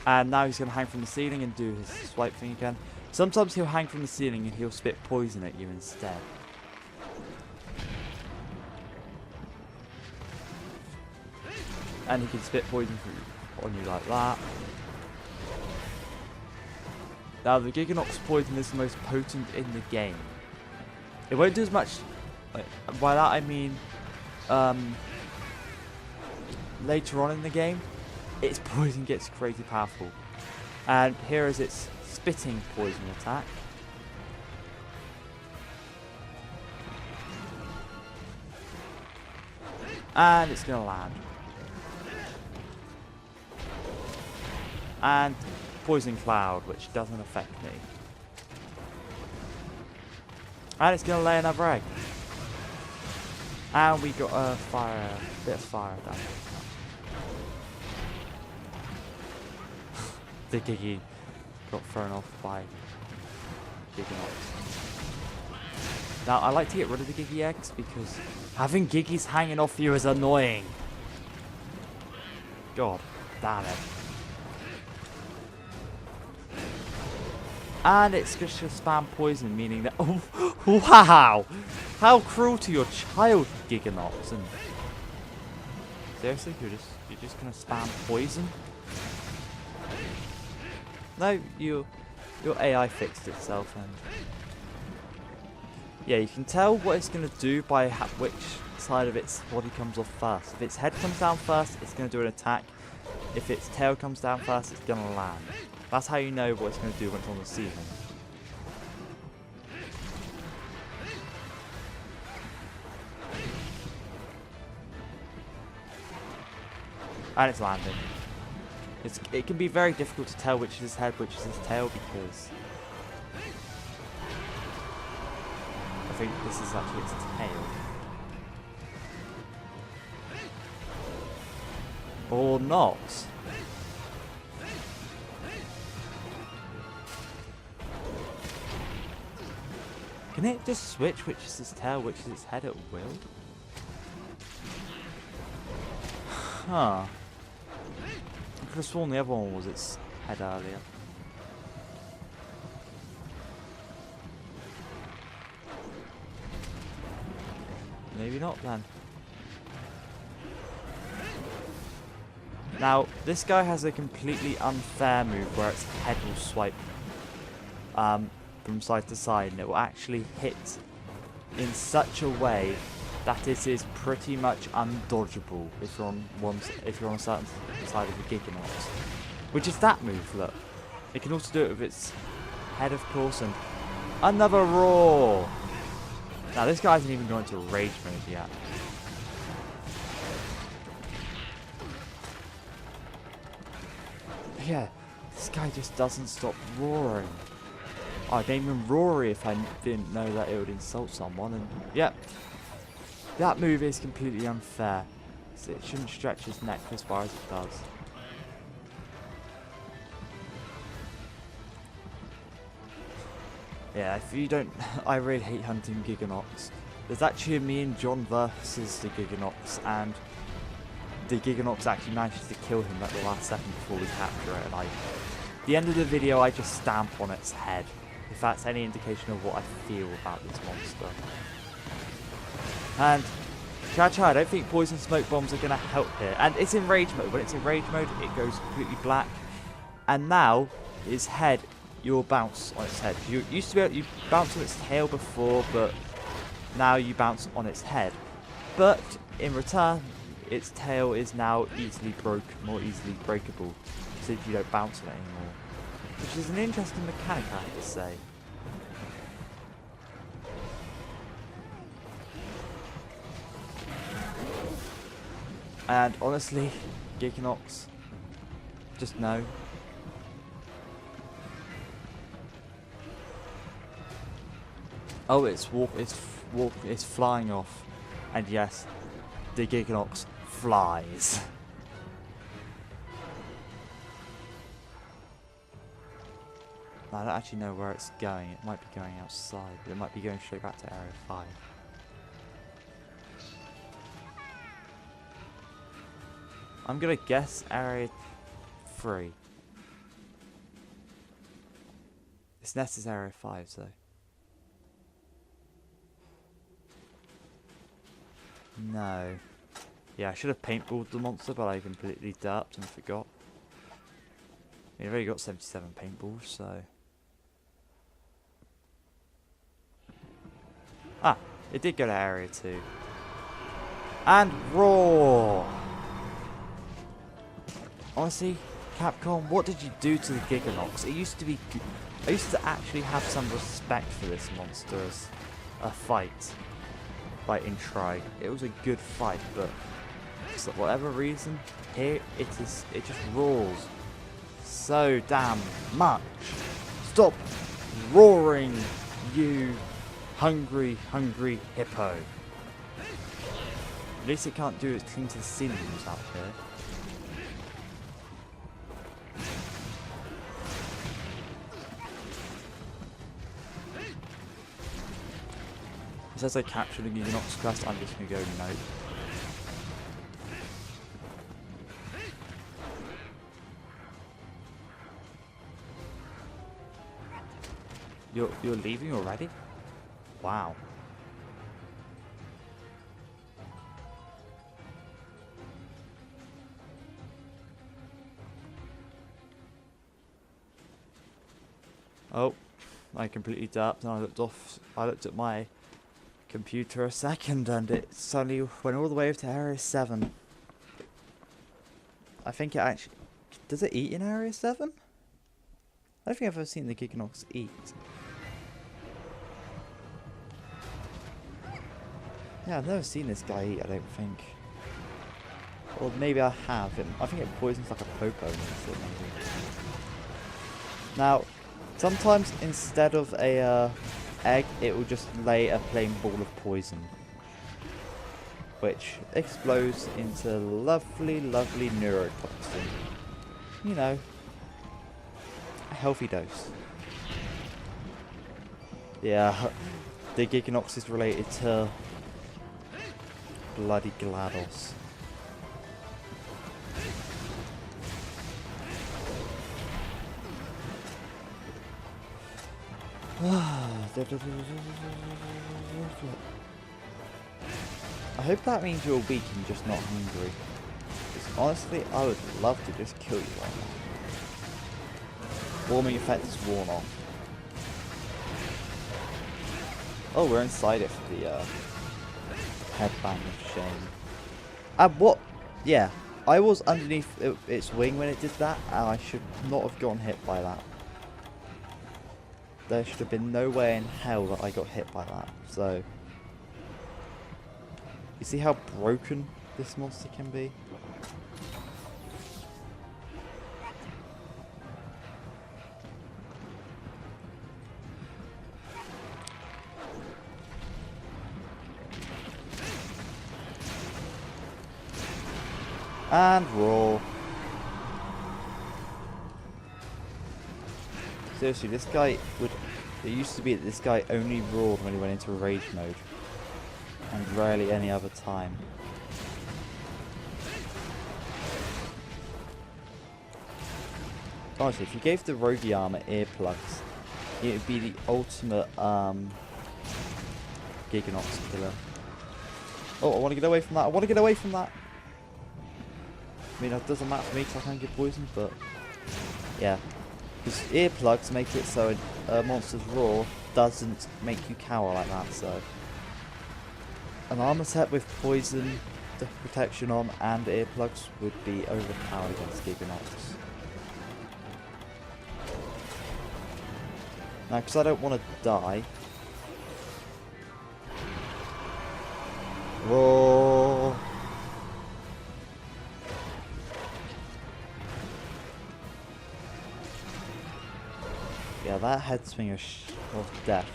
And now he's going to hang from the ceiling and do his swipe thing again. Sometimes he'll hang from the ceiling and he'll spit poison at you instead. And he can spit poison on you like that. Now the Gigginox poison is the most potent in the game. It won't do as much. By that I mean, later on in the game, its poison gets crazy powerful. And here is its spitting poison attack. And it's going to land. And poison cloud, which doesn't affect me. And it's going to lay another egg. And we got a bit of fire damage. The Giggy. got thrown off by Gigginox. Now, I like to get rid of the Giggy eggs because having Giggies hanging off you is annoying. God damn it. And it's just to spam poison, meaning that... Oh, wow! How cruel to your child, Gigginox. And seriously, you're just gonna spam poison? No, your AI fixed itself, and yeah, you can tell what it's gonna do by which side of its body comes off first. If its head comes down first, it's gonna do an attack. If its tail comes down first, it's gonna land. That's how you know what it's gonna do when it's on the ceiling. And it's landing. It can be very difficult to tell which is his head, which is his tail, because I think this is actually its tail. Or not. Can it just switch which is its tail, which is its head at will? Huh. I could have sworn the other one was its head earlier. Maybe not then. Now, this guy has a completely unfair move where its head will swipe from side to side, and it will actually hit in such a way that it is pretty much undodgeable if you're on a certain side of the Gigginox. Which is that move, look. It can also do it with its head, of course, and another roar! Now this guy hasn't even gone into rage mode yet. Yeah, this guy just doesn't stop roaring. Oh, I'd name him Rory if I didn't know that it would insult someone, and yep. That move is completely unfair. So it shouldn't stretch his neck as far as it does. Yeah, if you don't... I really hate hunting Gigginox. There's actually a me and John versus the Gigginox, and the Gigginox actually manages to kill him at the last second before we capture it. And at the end of the video, I just stamp on its head. If that's any indication of what I feel about this monster. And Cha-Cha, I don't think poison smoke bombs are going to help here. And it's in rage mode. When it's in rage mode, it goes completely black. And now, its head, you'll bounce on its head. You used to be able to bounce on its tail before, but now you bounce on its head. But in return, its tail is now more easily breakable, since you don't bounce on it anymore. Which is an interesting mechanic, I have to say. And honestly, Gigginox, just no. Oh, it's flying off, and yes, the Gigginox flies. I don't actually know where it's going. It might be going outside, but it might be going straight back to Area 5. I'm gonna guess Area 3. Its nest is Area 5, so. No. Yeah, I should have paintballed the monster, but I completely derped and forgot. I've already got 77 paintballs, so. Ah, it did go to Area 2. And roar! Honestly, Capcom, what did you do to the Gigginox? It used to be... I used to actually have some respect for this monster as a fight. Like in Tri. It was a good fight, but for whatever reason, here it just roars so damn much. Stop roaring, you hungry hippo. At least it can't do its cling to the ceiling moves out here. says I captured a Gigginox quest, I'm just gonna go no. You're leaving already? Wow. Oh, I completely dapped and I looked at my computer a second and it suddenly went all the way over to Area 7. I think it actually... Does it eat in Area 7? I don't think I've ever seen the Gigginox eat. Yeah, I've never seen this guy eat, I don't think. Or maybe I have. I think it poisons like a popo. Maybe. Now, sometimes instead of a egg, it will just lay a plain ball of poison, which explodes into lovely, lovely neurotoxin. You know, a healthy dose. Yeah, the Gigginox is related to bloody GLaDOS. I hope that means you're weak and just not hungry. Because honestly, I would love to just kill you right now. Warming effect is worn off. Oh, we're inside it for the headband of shame. What? Yeah, I was underneath its wing when it did that, and I should not have gotten hit by that. There should have been no way in hell that I got hit by that. So, you see how broken this monster can be? And roar. Seriously, this guy would... It used to be that this guy only roared when he went into rage mode. And rarely any other time. Honestly, if you gave the Rogi armor earplugs, it would be the ultimate Gigginox killer. Oh, I want to get away from that. I want to get away from that. I mean, it doesn't matter for me because I can't get poisoned, but... Yeah. Because earplugs make it so a monster's roar doesn't make you cower like that, so... An armor set with poison protection on and earplugs would be overpowered against Gigginox. Now, because I don't want to die... Roar! Yeah, that head swing of death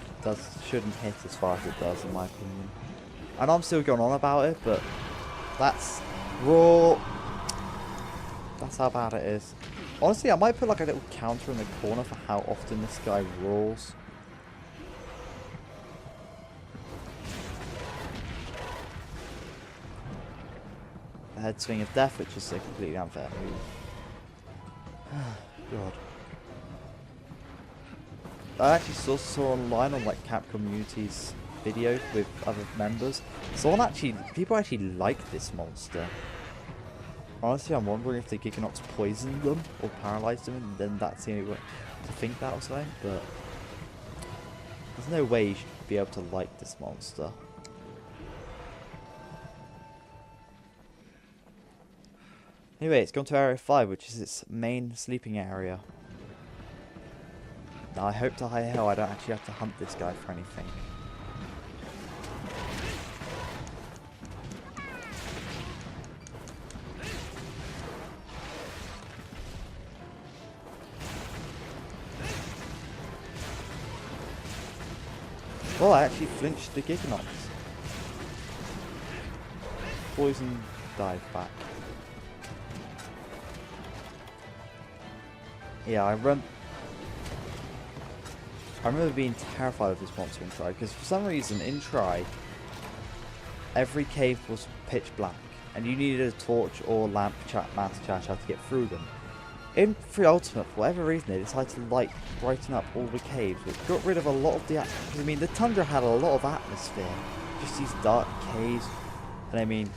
shouldn't hit as far as it does, in my opinion. I know I'm still going on about it, but that's raw. That's how bad it is. Honestly, I might put like a little counter in the corner for how often this guy roars. The head swing of death, which is a completely unfair move. God. I actually saw online on like Capcom Community's video with other members. People actually like this monster. Honestly, I'm wondering if the Gigginox poisoned them or paralyzed them, and then that's the only way to think that or something. But there's no way you should be able to like this monster. Anyway, it's gone to Area 5, which is its main sleeping area. Now, I hope to high hell I don't actually have to hunt this guy for anything. Well, I actually flinched the Gigginox. Poison dive back. Yeah, I run... I remember being terrified of this monster in Try, because for some reason in Try, every cave was pitch black, and you needed a torch or lamp Master Cha-Cha to get through them. In Free Ultimate, for whatever reason, they decided to brighten up all the caves, which got rid of a lot of the... Because, I mean, the Tundra had a lot of atmosphere. Just these dark caves. And, I mean,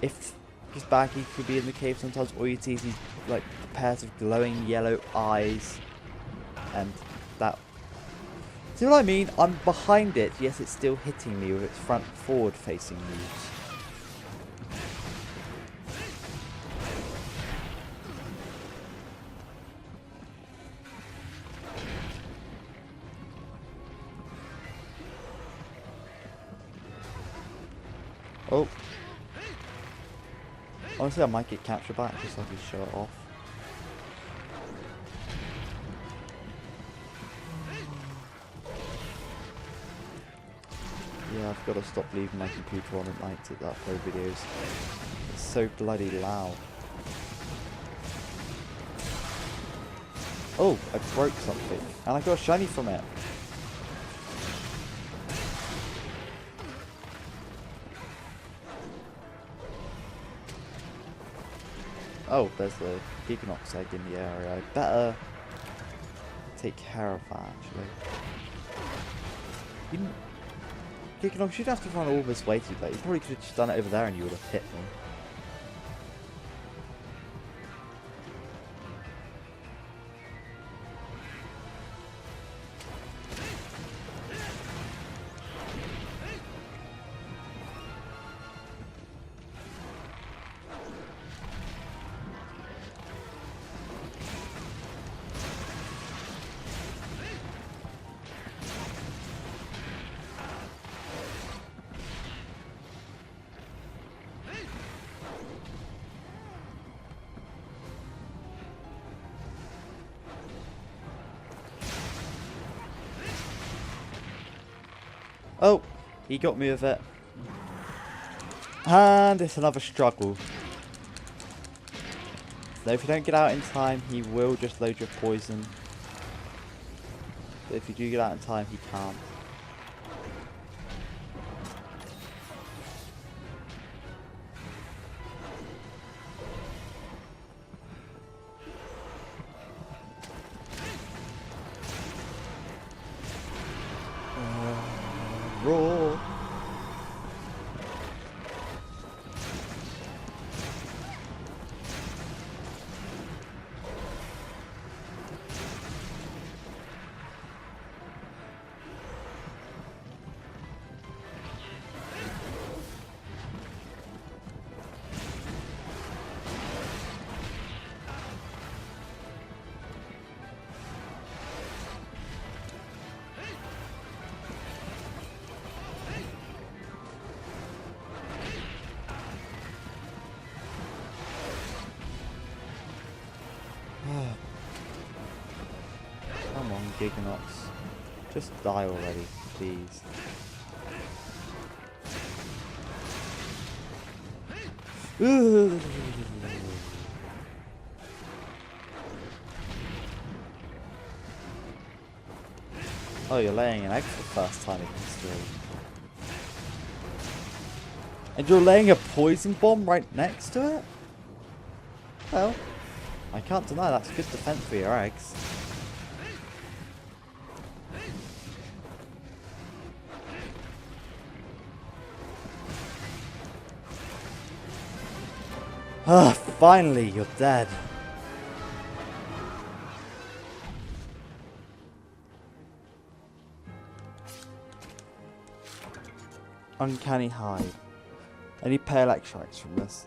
if just Baggy could be in the cave sometimes, all you'd see is these, like, pairs of glowing yellow eyes. And that... See what I mean? I'm behind it, yes, it's still hitting me with its front forward-facing moves. Oh. Honestly, I might get capture back just so I can show it off. Yeah, I've got to stop leaving my computer on at night to upload videos. It's so bloody loud. Oh, I broke something. And I got a shiny from it. Oh, there's the Gigginox egg in the area. I better take care of that, actually. Gigginox, you'd have to run all this way to that. You probably could have just done it over there and you would have hit me. Oh, he got me with it. And it's another struggle. So if you don't get out in time, he will just load your poison. But if you do get out in time, he can't. Roar. Come on, Gigginox. Just die already, please. Oh, you're laying an egg for the first time in history. And you're laying a poison bomb right next to it? Well, I can't deny that's good defense for your eggs. Ah, finally, you're dead. Uncanny hide. Any pale extracts from this?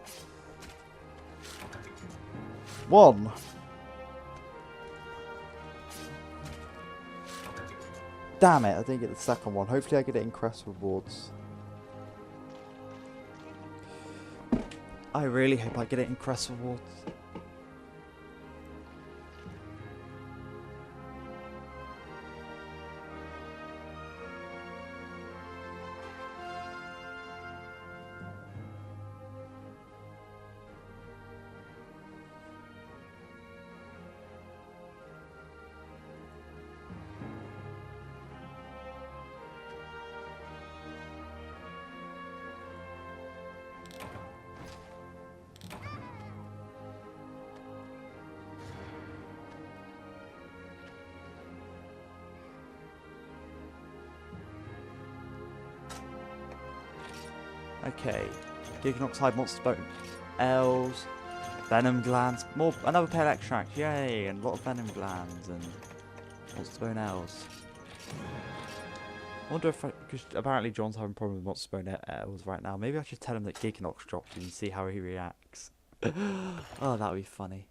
1. Damn it, I didn't get the second one. Hopefully I get it in Crest Rewards. I really hope I get it in Crest Rewards. Okay. Gigginox hide monster bone. L's. Venom glands. Another pale extract. Yay! And a lot of venom glands and monster bone L's. I wonder if because apparently John's having a problem with monster bone L's right now. Maybe I should tell him that Gigginox dropped it and see how he reacts. Oh, that would be funny.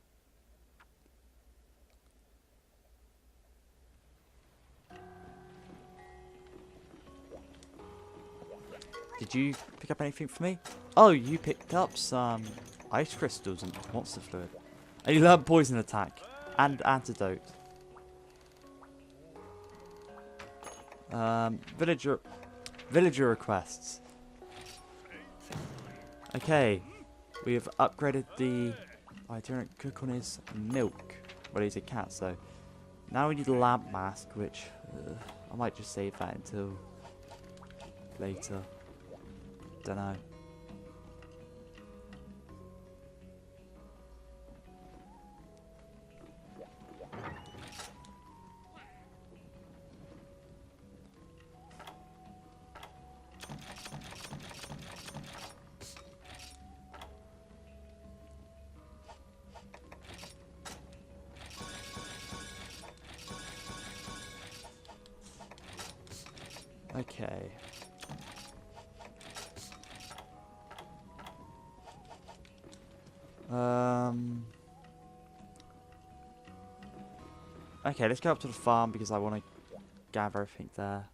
Did you pick up anything for me? Oh, you picked up some ice crystals and monster fluid. And you learned poison attack and antidote. Villager requests. Okay, we have upgraded the itinerant cook on his milk. Well, he's a cat, so now we need a lamp mask, which I might just save that until later. Don't know. Okay. Okay, let's go up to the farm because I want to gather everything there.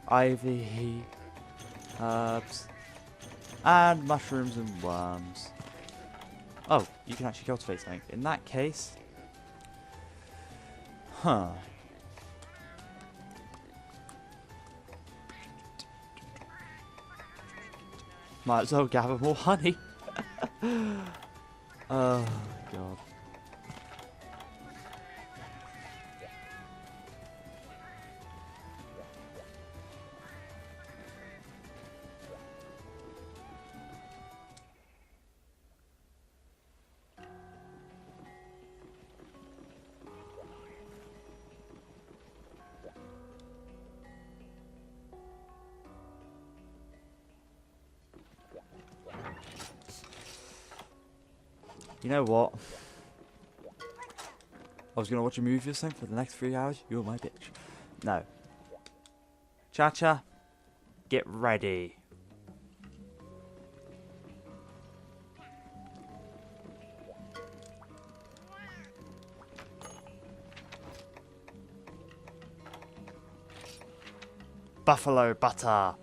Ivy, herbs, and mushrooms and worms. Oh, you can actually cultivate something. In that case, huh. Might as well gather more honey. Oh, God. You know what? I was going to watch a movie or something for the next 3 hours. You're my bitch. No. Cha-cha, get ready. Buffalo butter.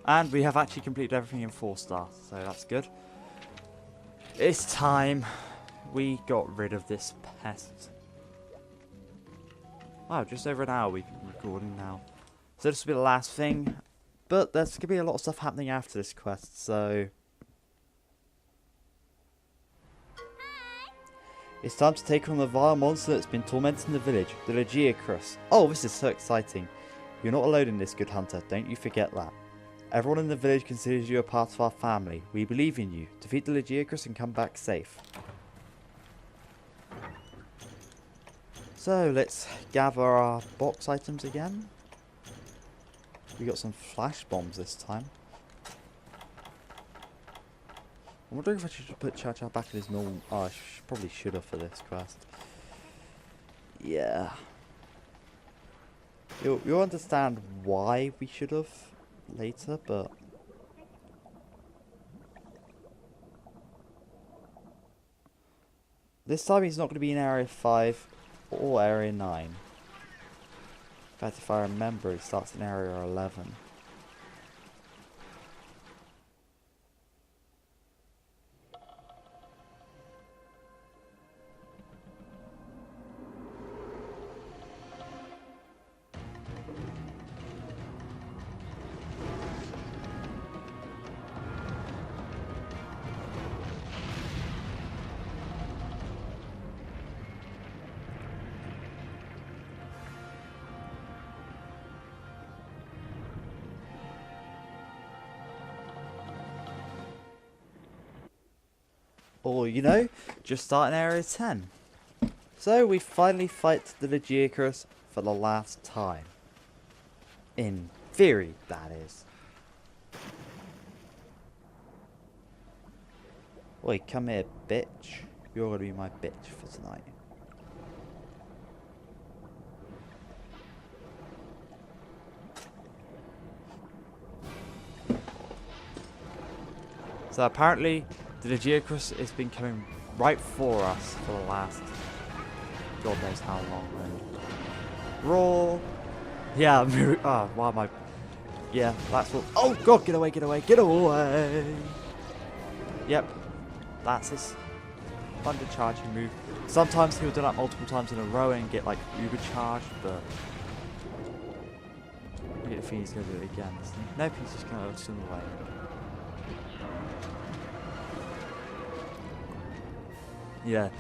And we have actually completed everything in 4-star, so that's good. It's time we got rid of this pest. Wow, just over an hour we've been recording now. So this will be the last thing, but there's going to be a lot of stuff happening after this quest, so... It's time to take on the vile monster that's been tormenting the village, the Gigginox. Oh, this is so exciting. You're not alone in this, good hunter, don't you forget that. Everyone in the village considers you a part of our family. We believe in you. Defeat the Gigginox and come back safe. So, let's gather our box items again. We got some flash bombs this time. I'm wondering if I should put Cha-Cha back in his normal... Oh, I probably should have for this quest. Yeah. You'll understand why we should have later, but... This time he's not going to be in Area 5 or Area 9. In fact, if I remember, it starts in Area 11. Or, you know, just start in Area 10. So, we finally fight the Gigginox for the last time. In theory, that is. Oi, come here, bitch. You're gonna be my bitch for tonight. So apparently, the Gigginox has been coming right for us for the last God knows how long. Raw. Yeah, why am I? Yeah, that's what. Oh God, get away, get away, get away! Yep, that's his thunder charging move. Sometimes he'll do that multiple times in a row and get like uber charged, but I get the feeling he's gonna do it again. Nope, he's just gonna swim away. Yeah,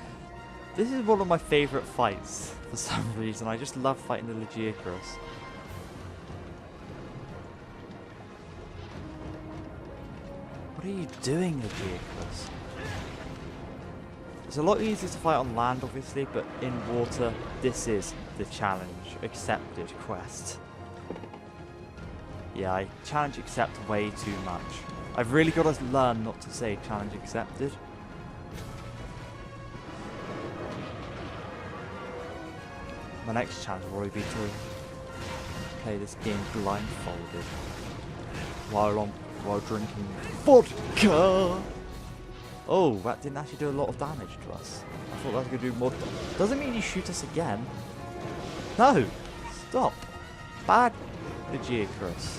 this is one of my favourite fights for some reason. I just love fighting the Gigginox. What are you doing, Gigginox? It's a lot easier to fight on land, obviously, but in water, this is the challenge accepted quest. Yeah, I challenge accept way too much. I've really got to learn not to say challenge accepted. My next challenge will probably be to play this game blindfolded while drinking vodka. Oh, that didn't actually do a lot of damage to us. I thought that was going to do more. Doesn't mean you shoot us again. No, stop. Bad Gigginox.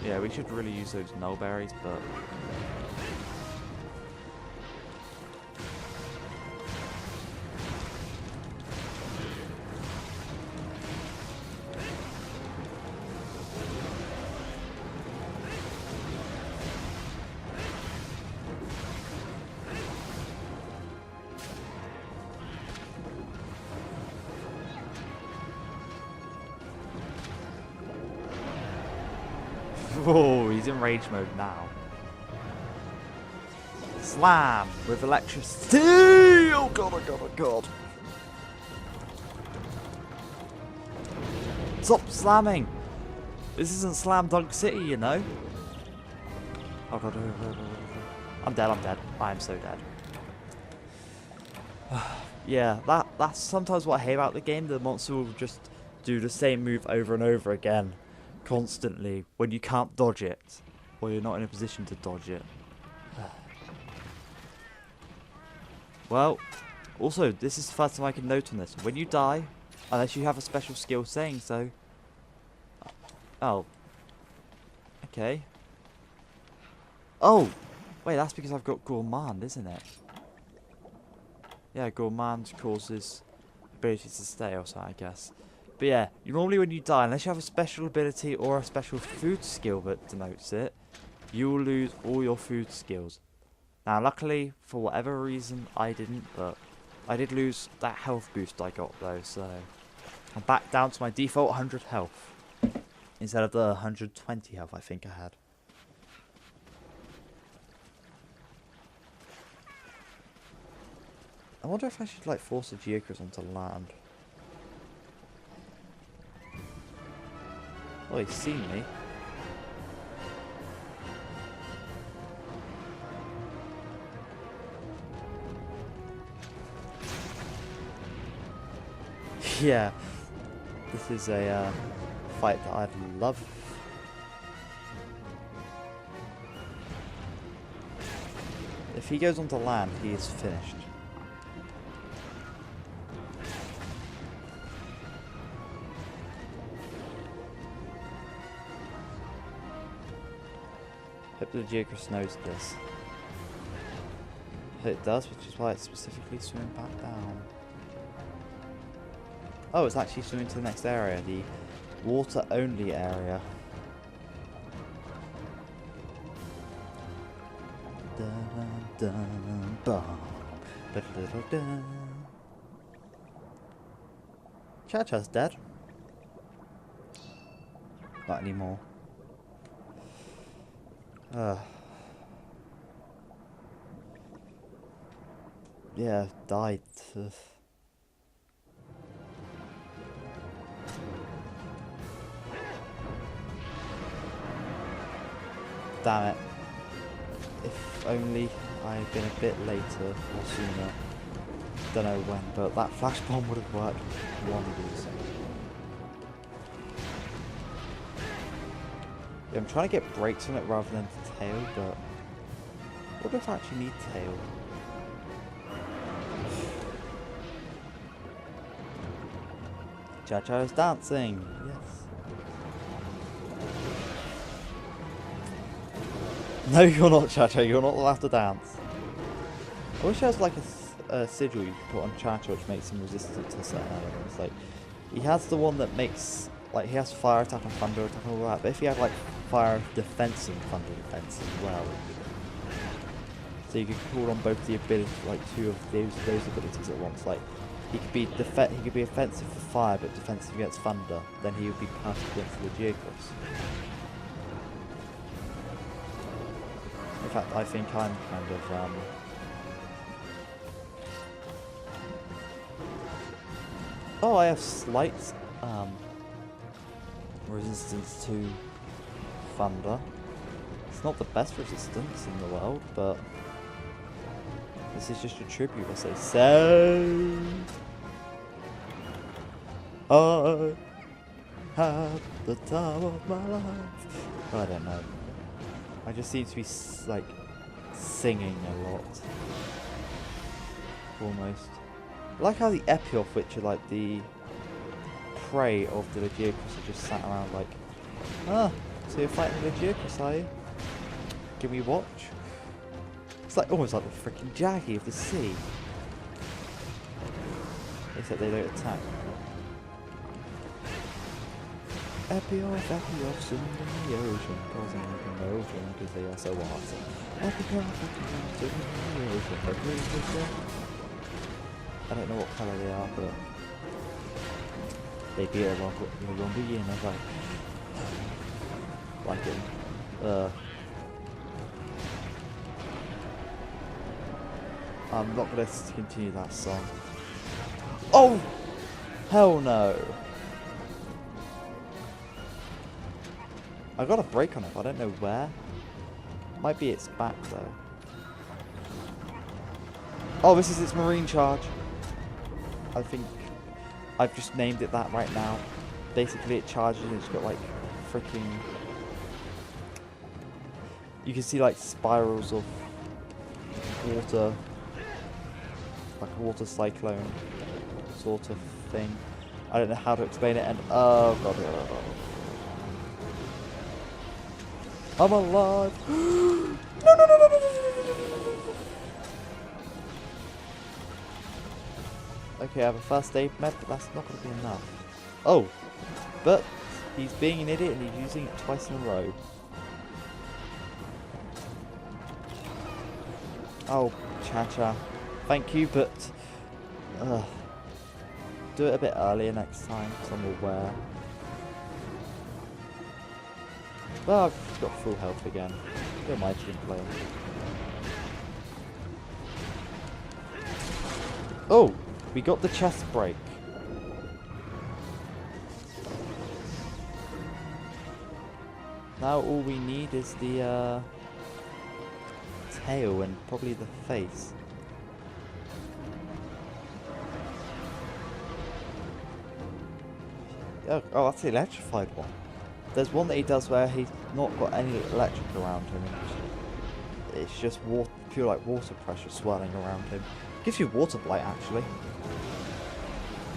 Yeah, we should really use those nullberries, but oh, he's in rage mode now. Slam with electricity! Oh god, oh god, oh god. Stop slamming! This isn't Slam Dunk City, you know. Oh god, oh god, oh god. I'm dead, I'm dead. I am so dead. Yeah, that's sometimes what I hate about the game. The monster will just do the same move over and over again. Constantly, when you can't dodge it. Or you're not in a position to dodge it. Well, also, this is the first time I can note on this. When you die, unless you have a special skill saying so. Oh. Okay. Oh! Wait, that's because I've got Gourmand, isn't it? Yeah, Gourmand causes ability to stay or something, I guess. But yeah, normally when you die, unless you have a special ability or a special food skill that denotes it, you will lose all your food skills. Now, luckily, for whatever reason, I didn't, but I did lose that health boost I got, though, so I'm back down to my default 100 health, instead of the 120 health I think I had. I wonder if I should, like, force the Gigginox onto land. Oh, he's seen me. Yeah, this is a fight that I'd love. If he goes onto land, he is finished. Hope the Gigginox knows this. It does, which is why it's specifically swimming back down. Oh, it's actually swimming to the next area, the water-only area. Dun, dun, dun, ba-da-da-da. Cha-Cha's dead. Not anymore. Yeah, died. Ugh. Damn it. If only I had been a bit later or sooner. Don't know when, but that flash bomb would have worked wonders. Yeah, I'm trying to get brakes on it rather than tail, but what if I actually need tail? Cha-Cha is dancing, yes. No, you're not, Cha-Cha, you're not allowed to dance. I wish there was like a sigil you could put on Cha-Cha which makes him resistant to certain elements. Like, he has the one that makes, like, he has fire attack and thunder attack and all that, but if he had like fire defense and thunder defense as well, so you could call on both the ability, like two of those abilities at once. Like, he could be offensive for fire but defensive against thunder, then he would be perfect against the Gigginox. In fact, I think I'm kind of oh, I have slight resistance to thunder. It's not the best resistance in the world, but this is just a tribute, as they say. I had the time of my life. I don't know. I just seem to be like singing a lot, almost. I like how the Epioff, which are like the prey of the Legiocrist, are just sat around like, ah, so you're fighting the Legiocrist, are you? Give me watch. It's like almost like the freaking Jaggy of the sea. Except they don't attack. Epioffs in the ocean, causing a commotion because they are so awesome. Epioffs in the ocean, I don't know what colour they are, but they beat a rock with a zombie and I like it. I'm not going to continue that song. Oh! Hell no! I got a break on it, but I don't know where. Might be its back though. Oh, this is its marine charge. I think I've just named it that right now. Basically it charges and it's got like freaking... You can see like spirals of water. Like a water cyclone sort of thing. I don't know how to explain it and oh god. I'm alive! No, no, no, no, no, no, no. Okay, I have a first aid med, but that's not going to be enough. Oh, but he's being an idiot and he's using it twice in a row. Oh, Cha-Cha. Thank you, but do it a bit earlier next time, because I'm aware. Well, I've got full health again. Don't mind team playing. Oh, we got the chest break. Now all we need is the tail and probably the face. Oh, that's the electrified one. There's one that he does where he's not got any electric around him. And it's just water, pure like water pressure swirling around him. Gives you water blight actually.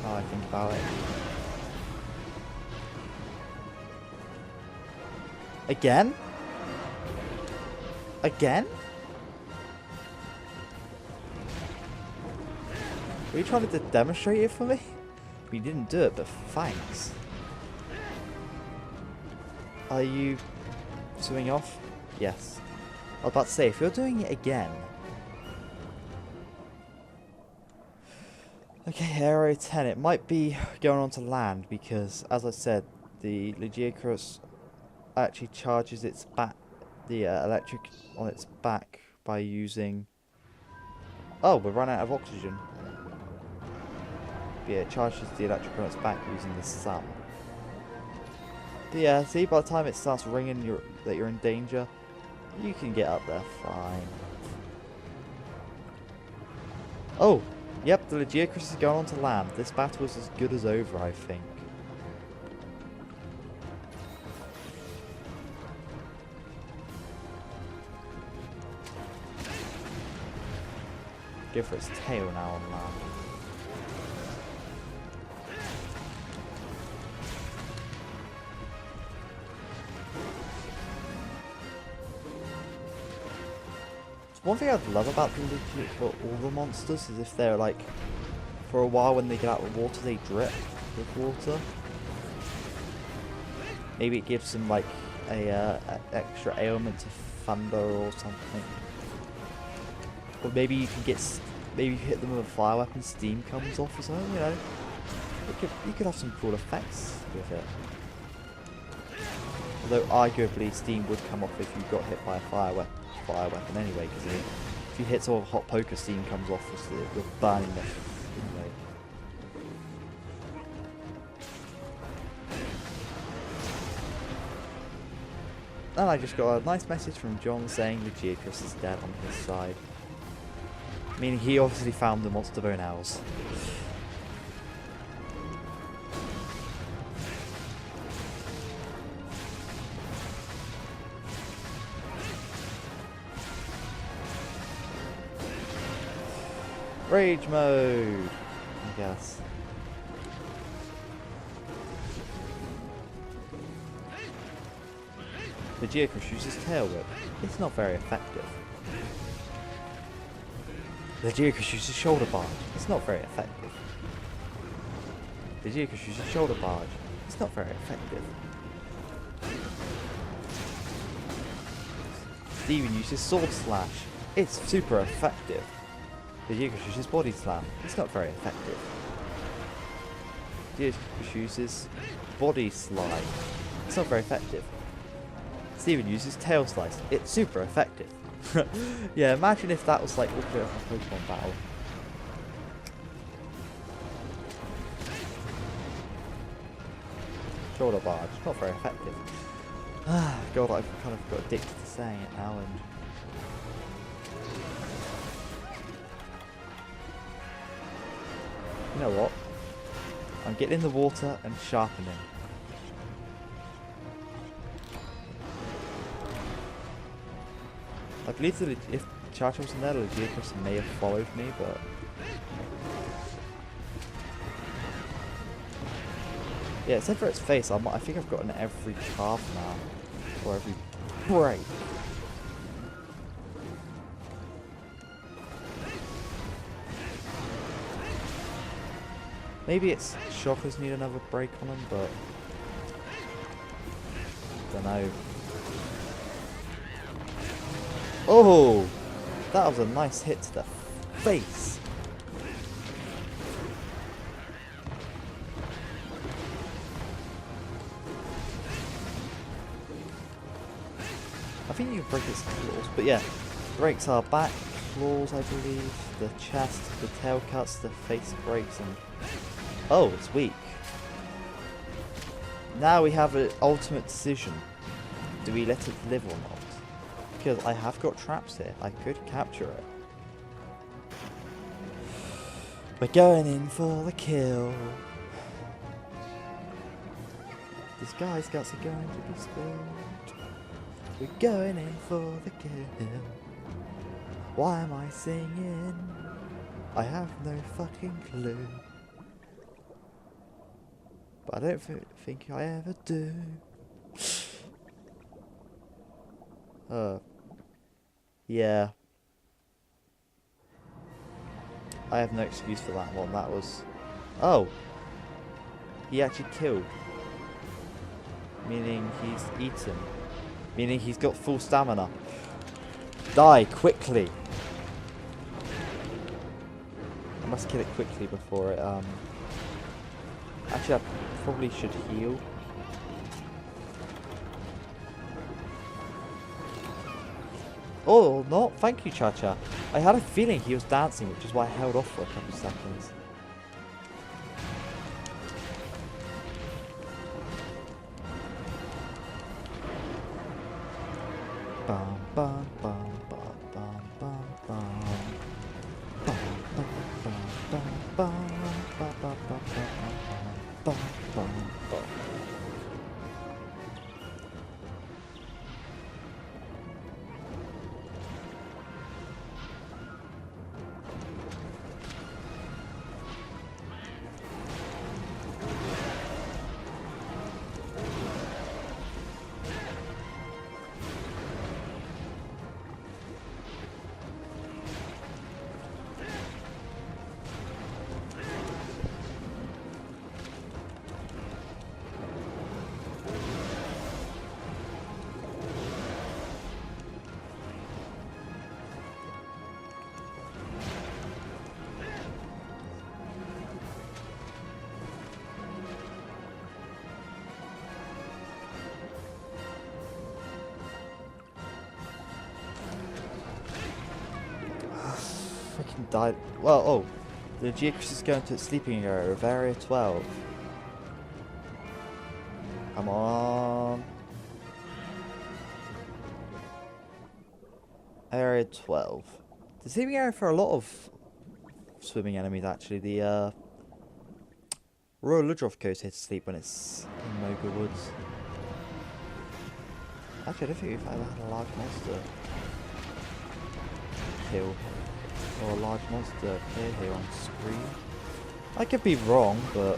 Now I think about it. Again? Again? Were you trying to demonstrate it for me? We didn't do it, but thanks. Are you swimming off? Yes. I was about to say, if you're doing it again... Okay, Area 10. It might be going on to land because, as I said, the Legiocrist actually charges its back, the electric on its back by using... Oh, we're running out of oxygen. But yeah, it charges the electric on its back using the sun. But yeah, see, by the time it starts ringing that you're in danger, you can get up there fine. Oh, yep, the Gigginox is going on to land. This battle is as good as over, I think. Go for its tail now on land. One thing I'd love about the legit for all the monsters is if they're like, for a while when they get out of the water, they drip with water. Maybe it gives them like a extra ailment to thunder or something. Or maybe you can get, maybe you hit them with a fire weapon, steam comes off or something. You know, you could have some cool effects with it. Although arguably steam would come off if you got hit by a fire weapon anyway, because if you hit someone with hot poker, steam comes off with burning them anyway. And I just got a nice message from John saying the Gigginox is dead on his side. Meaning he obviously found the monster bone owls. Rage mode, I guess. The Gigginox uses tail whip. It's not very effective. The Gigginox uses shoulder barge. It's not very effective. The Gigginox uses shoulder barge. It's not very effective. Steven uses sword slash. It's super effective. The Gigginox uses body slam. It's not very effective. The Gigginox uses body slide. It's not very effective. Steven uses tail slice. It's super effective. Yeah, imagine if that was like all clear off a Pokemon battle. Shoulder barge. Not very effective. God, I've kind of got addicted to saying it now and... You know what? I'm getting in the water and sharpening. I believe that if Chacha was in there, the Gigginox may have followed me, but... Yeah, except for its face, I think I've gotten every carve now. Or every break. Maybe its shockers need another break on them, but... don't know. Oh! That was a nice hit to the face! I think you can break its claws, but yeah. Breaks our back, claws I believe, the chest, the tail cuts, the face breaks, and... oh, it's weak. Now we have an ultimate decision. Do we let it live or not? Because I have got traps here. I could capture it. We're going in for the kill. This guy's guts are going to be spilled. We're going in for the kill. Why am I singing? I have no fucking clue. But I don't think I ever do. Yeah. I have no excuse for that one. That was... oh! He actually killed. Meaning he's eaten. Meaning he's got full stamina. Die quickly! I must kill it quickly before it, Actually, I probably should heal. Or not. Thank you, Cha-Cha. I had a feeling he was dancing, which is why I held off for a couple of seconds. Bum, bum, bum, bum, bum, bum, bum. Bum, bum, bum, bum, bum, bum, bum, bum, bum, bum, bum. Freaking died. Well, oh. The Gigginox is going to its sleeping area of Area 12. Come on. Area 12. The sleeping area for a lot of swimming enemies, actually. The Royal Ludroth goes here to sleep when it's in Moga Woods. Actually, I don't think we've ever had a large monster kill. Or a large monster appear here on screen. I could be wrong, but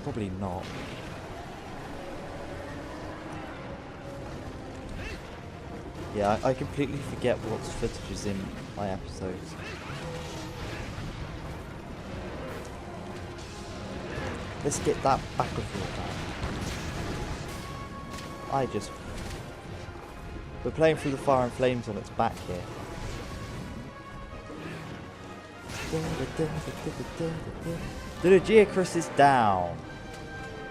probably not. Yeah, I completely forget what footage is in my episodes. Let's get that battlefield back. We're playing through the fire and flames on its back here. The Gigginox is down.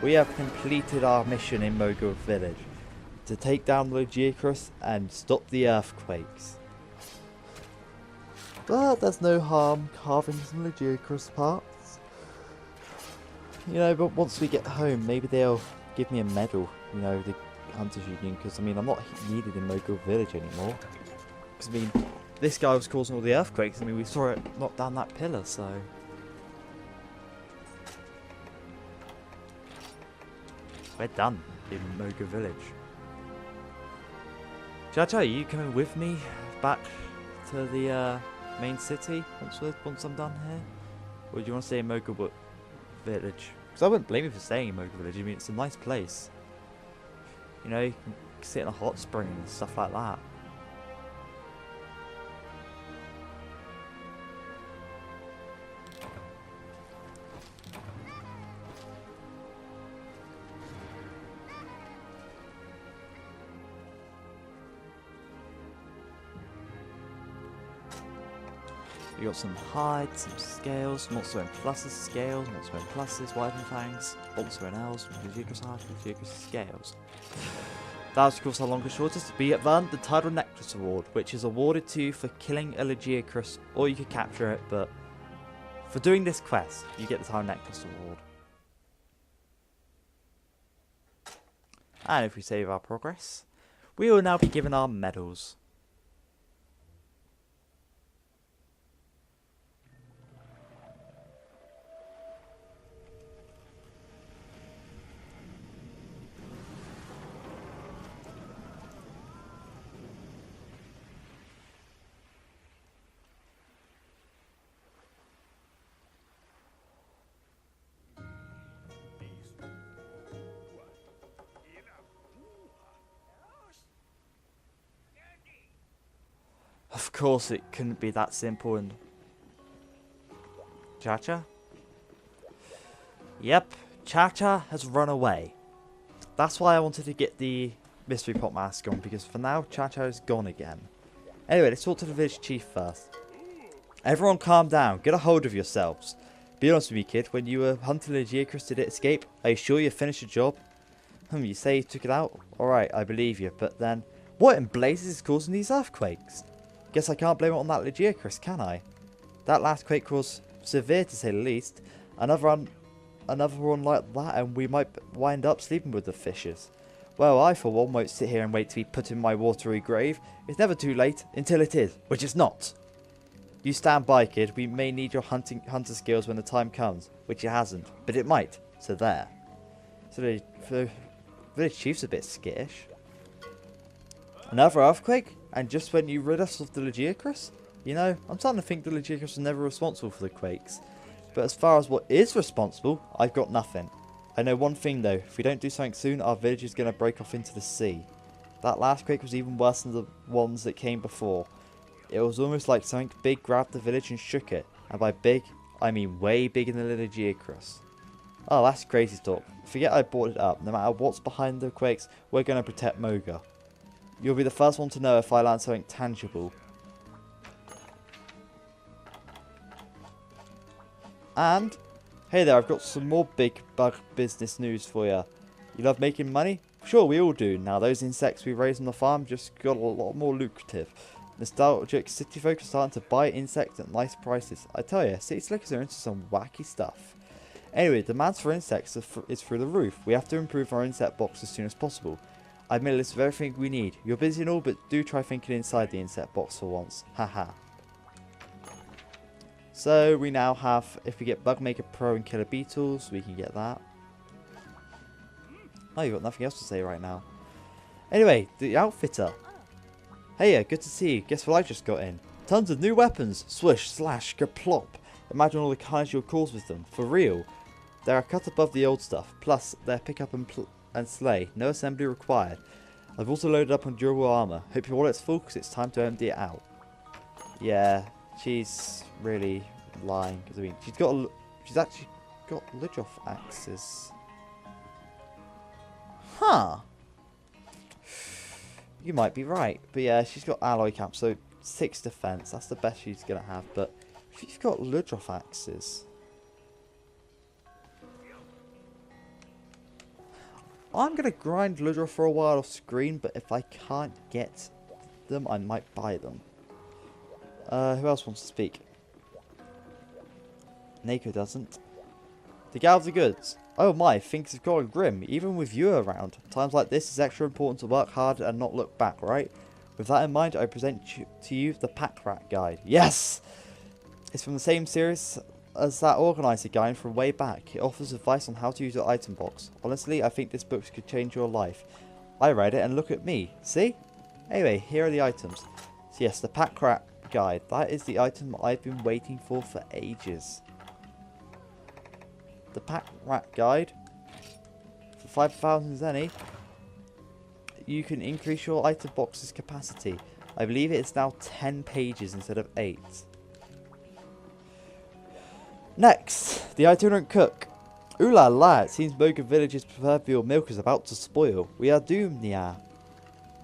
We have completed our mission in Moga Village to take down the Gigginox and stop the earthquakes. But there's no harm carving some Gigginox parts. You know, but once we get home, maybe they'll give me a medal. You know, the Hunters Union, because I mean, I'm not needed in Moga Village anymore. Because I mean, this guy was causing all the earthquakes. I mean, we saw it knock down that pillar, so... We're done in Moga Village. Cha-Cha, are you coming with me back to the main city once I'm done here? Or do you want to stay in Moga Village? Because I wouldn't blame you for staying in Moga Village. I mean, it's a nice place. You know, you can sit in a hot spring and stuff like that. You got some hides, some scales, Monster and Pluses scales, Monster and Pluses, Wyvern Fangs, Monster and L's, Gigginox hides, Gigginox scales. That was of course our longest shortest. We have earned the Tidal Necklace Award, which is awarded to you for killing a Gigginox, or you could capture it, but for doing this quest, you get the Tidal Necklace Award. And if we save our progress, we will now be given our medals. Of course it couldn't be that simple and... Cha-Cha? Yep, Cha-Cha has run away. That's why I wanted to get the mystery pot mask on, because for now Cha-Cha is gone again. Anyway, let's talk to the village chief first. Everyone calm down, get a hold of yourselves. Be honest with me, kid, when you were hunting the Gigginox, did it escape? Are you sure you finished the job? You say you took it out? Alright, I believe you, but then, What in blazes is causing these earthquakes? Guess I can't blame it on that Legiacris, can I? That last quake was severe to say the least. Another one like that and we might wind up sleeping with the fishes. Well, I for one won't sit here and wait to be put in my watery grave. It's never too late until it is, which it's not. You stand by, kid. We may need your hunter skills when the time comes, which it hasn't, but it might. So there. So the village chief's a bit skittish. Another earthquake? And just when you rid us of the Legiacris? You know, I'm starting to think the Legiacris are never responsible for the quakes. But as far as what is responsible, I've got nothing. I know one thing though, if we don't do something soon, our village is going to break off into the sea. That last quake was even worse than the ones that came before. It was almost like something big grabbed the village and shook it. And by big, I mean way bigger than the Legiacris. Oh, that's crazy talk. Forget I brought it up. No matter what's behind the quakes, we're going to protect Moga. You'll be the first one to know if I land something tangible. And, hey there, I've got some more big bug business news for you. You love making money? Sure, we all do. Now, those insects we raise on the farm just got a lot more lucrative. Nostalgic city folk are starting to buy insects at nice prices. I tell you, city slickers are into some wacky stuff. Anyway, demands for insects is through the roof. We have to improve our insect box as soon as possible. I've made a list of everything we need. You're busy and all, but do try thinking inside the insect box for once. Haha. So we now have, if we get Bugmaker Pro and Killer Beetles, we can get that. Oh, you've got nothing else to say right now. Anyway, the Outfitter. Hey, good to see you. Guess what I just got in? Tons of new weapons. Swish, slash, kerplop. Imagine all the carnage you'll cause with them. For real. They are cut above the old stuff. Plus, they're pick up and slay. No assembly required. I've also loaded up on durable armor. Hope your wallet's full because it's time to empty it out. Yeah, she's really lying. Because I mean, she's actually got Ludroth axes. Huh. You might be right. But yeah, she's got alloy cap, so 6 defense. That's the best she's going to have. But she's got Ludroth axes. I'm going to grind Ludroth for a while off screen, but if I can't get them, I might buy them. Who else wants to speak? Nako doesn't. The gal of the goods. Oh my, things have gotten grim, even with you around. Times like this, it's extra important to work hard and not look back, right? With that in mind, I present to you the Pack Rat Guide. Yes! It's from the same series as that organizer guide from way back. It offers advice on how to use your item box. Honestly, I think this book could change your life. I read it and look at me. See? Anyway, here are the items. So yes, the Pack Rat Guide. That is the item I've been waiting for ages. The Pack Rat Guide. For 5,000 zenny, you can increase your item box's capacity. I believe it is now 10 pages instead of 8. Next, the itinerant cook. Ooh la la, it seems Moga Village's proverbial milk is about to spoil. We are doomed, yeah.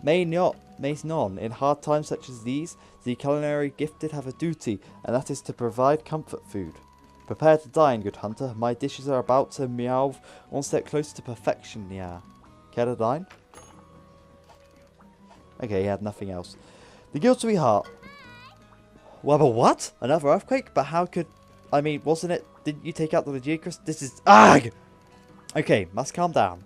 May non, in hard times such as these, the culinary gifted have a duty, and that is to provide comfort food. Prepare to dine, good hunter. My dishes are about to meow one step closer to perfection, yeah. Care to dine? Okay, he had nothing else. The Guild Sweetheart. Well, but what? Another earthquake? But how could... I mean, wasn't it... Didn't you take out the Legiacris? This is... AG! Okay, must calm down.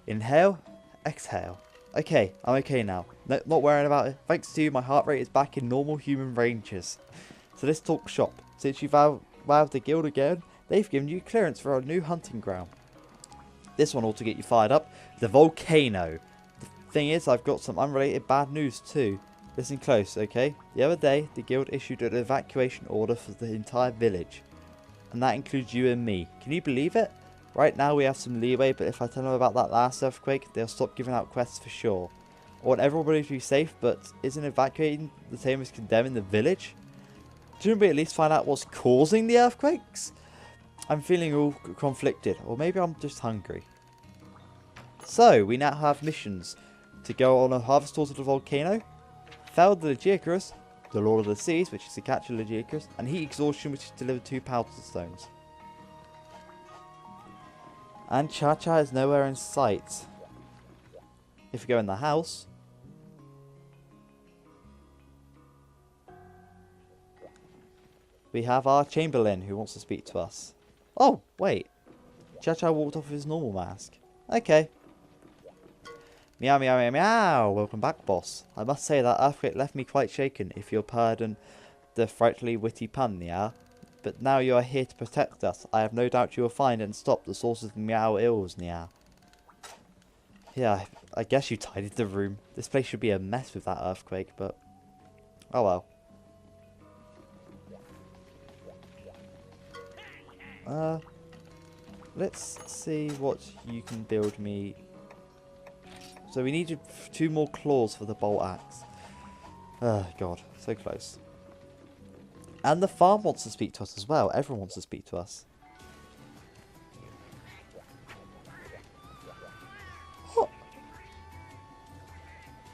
Inhale, exhale. Okay, I'm okay now. No, not worrying about it. Thanks to you, my heart rate is back in normal human ranges. So let's talk shop. Since you've wowed the guild again, they've given you clearance for a new hunting ground. This one ought to get you fired up. The volcano. The thing is, I've got some unrelated bad news too. Listen close, okay? The other day, the guild issued an evacuation order for the entire village. And that includes you and me. Can you believe it? Right now we have some leeway, but if I tell them about that last earthquake, they'll stop giving out quests for sure. I want everybody to be safe, but isn't evacuating the same as condemning the village? Shouldn't we at least find out what's causing the earthquakes? I'm feeling all conflicted, or maybe I'm just hungry. So, we now have missions. To go on a harvest tour to the volcano, fell the Legiacris, the Lord of the Seas, which is to catch a Legiacris, and heat exhaustion, which is to deliver 2 powder stones. And Cha-Cha is nowhere in sight. If we go in the house, we have our Chamberlain who wants to speak to us. Oh, wait. Cha-Cha walked off with his normal mask. Okay. Meow, meow, meow, meow. Welcome back, boss. I must say that earthquake left me quite shaken, if you'll pardon the frightfully witty pun, yeah? But now you are here to protect us. I have no doubt you will find and stop the source of the meow ills, yeah. Yeah, I guess you tidied the room. This place should be a mess with that earthquake, but... oh well. Let's see what you can build me. So we need 2 more claws for the bolt axe. Oh, God. So close. And the farm wants to speak to us as well. Everyone wants to speak to us. What?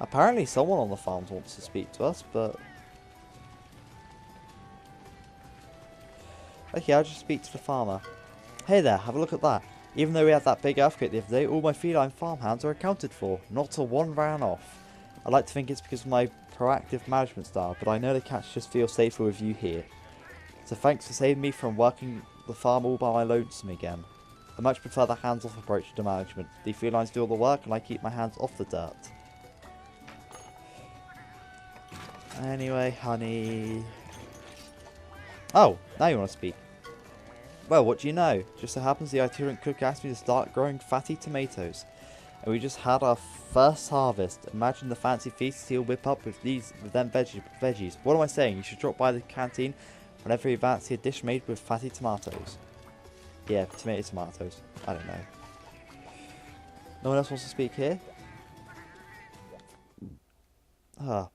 Apparently someone on the farm wants to speak to us, but... okay, I'll just speak to the farmer. Hey there, have a look at that. Even though we had that big earthquake the other day, all my feline farmhands are accounted for. Not a one ran off. I like to think it's because of my proactive management style, but I know the cats just feel safer with you here. So thanks for saving me from working the farm all by my lonesome again. I much prefer the hands-off approach to management. The felines do all the work and I keep my hands off the dirt. Anyway, honey... oh, now you want to speak. Well, what do you know? Just so happens the itinerant cook asked me to start growing fatty tomatoes. And we just had our first harvest. Imagine the fancy feast he'll whip up with them veggies. What am I saying? You should drop by the canteen whenever you fancy a dish made with fatty tomatoes. Yeah, tomatoes. I don't know. No one else wants to speak here? Ah.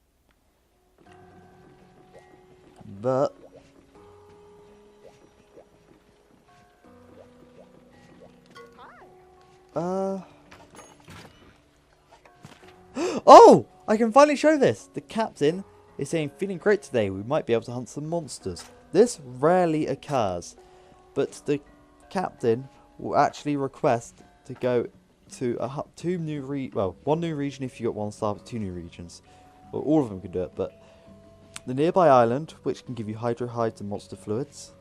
But... oh! I can finally show this! The captain is saying, feeling great today, we might be able to hunt some monsters. This rarely occurs, but the captain will actually request to go to one new region if you got 1 star, but 2 new regions. Well, all of them can do it, but the nearby island, which can give you hydro hides and monster fluids,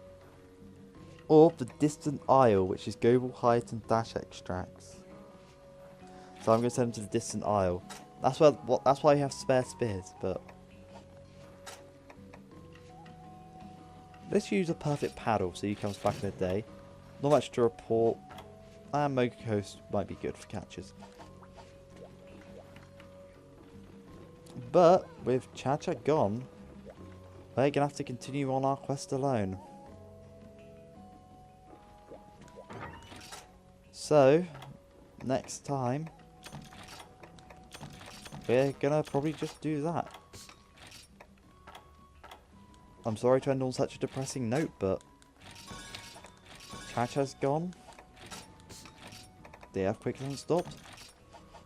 or the distant isle, which is global hides and dash extracts. So I'm going to send him to the distant isle. That's why you have spare spears, but... let's use a perfect paddle so he comes back in a day. Not much to report. And Mocha Coast might be good for catches. But with Cha-Cha gone, we're going to have to continue on our quest alone. So, next time, we're going to probably just do that. I'm sorry to end on such a depressing note, but Cha-Cha's gone. The earthquake hasn't stopped.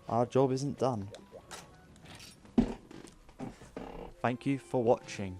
Our job isn't done. Thank you for watching.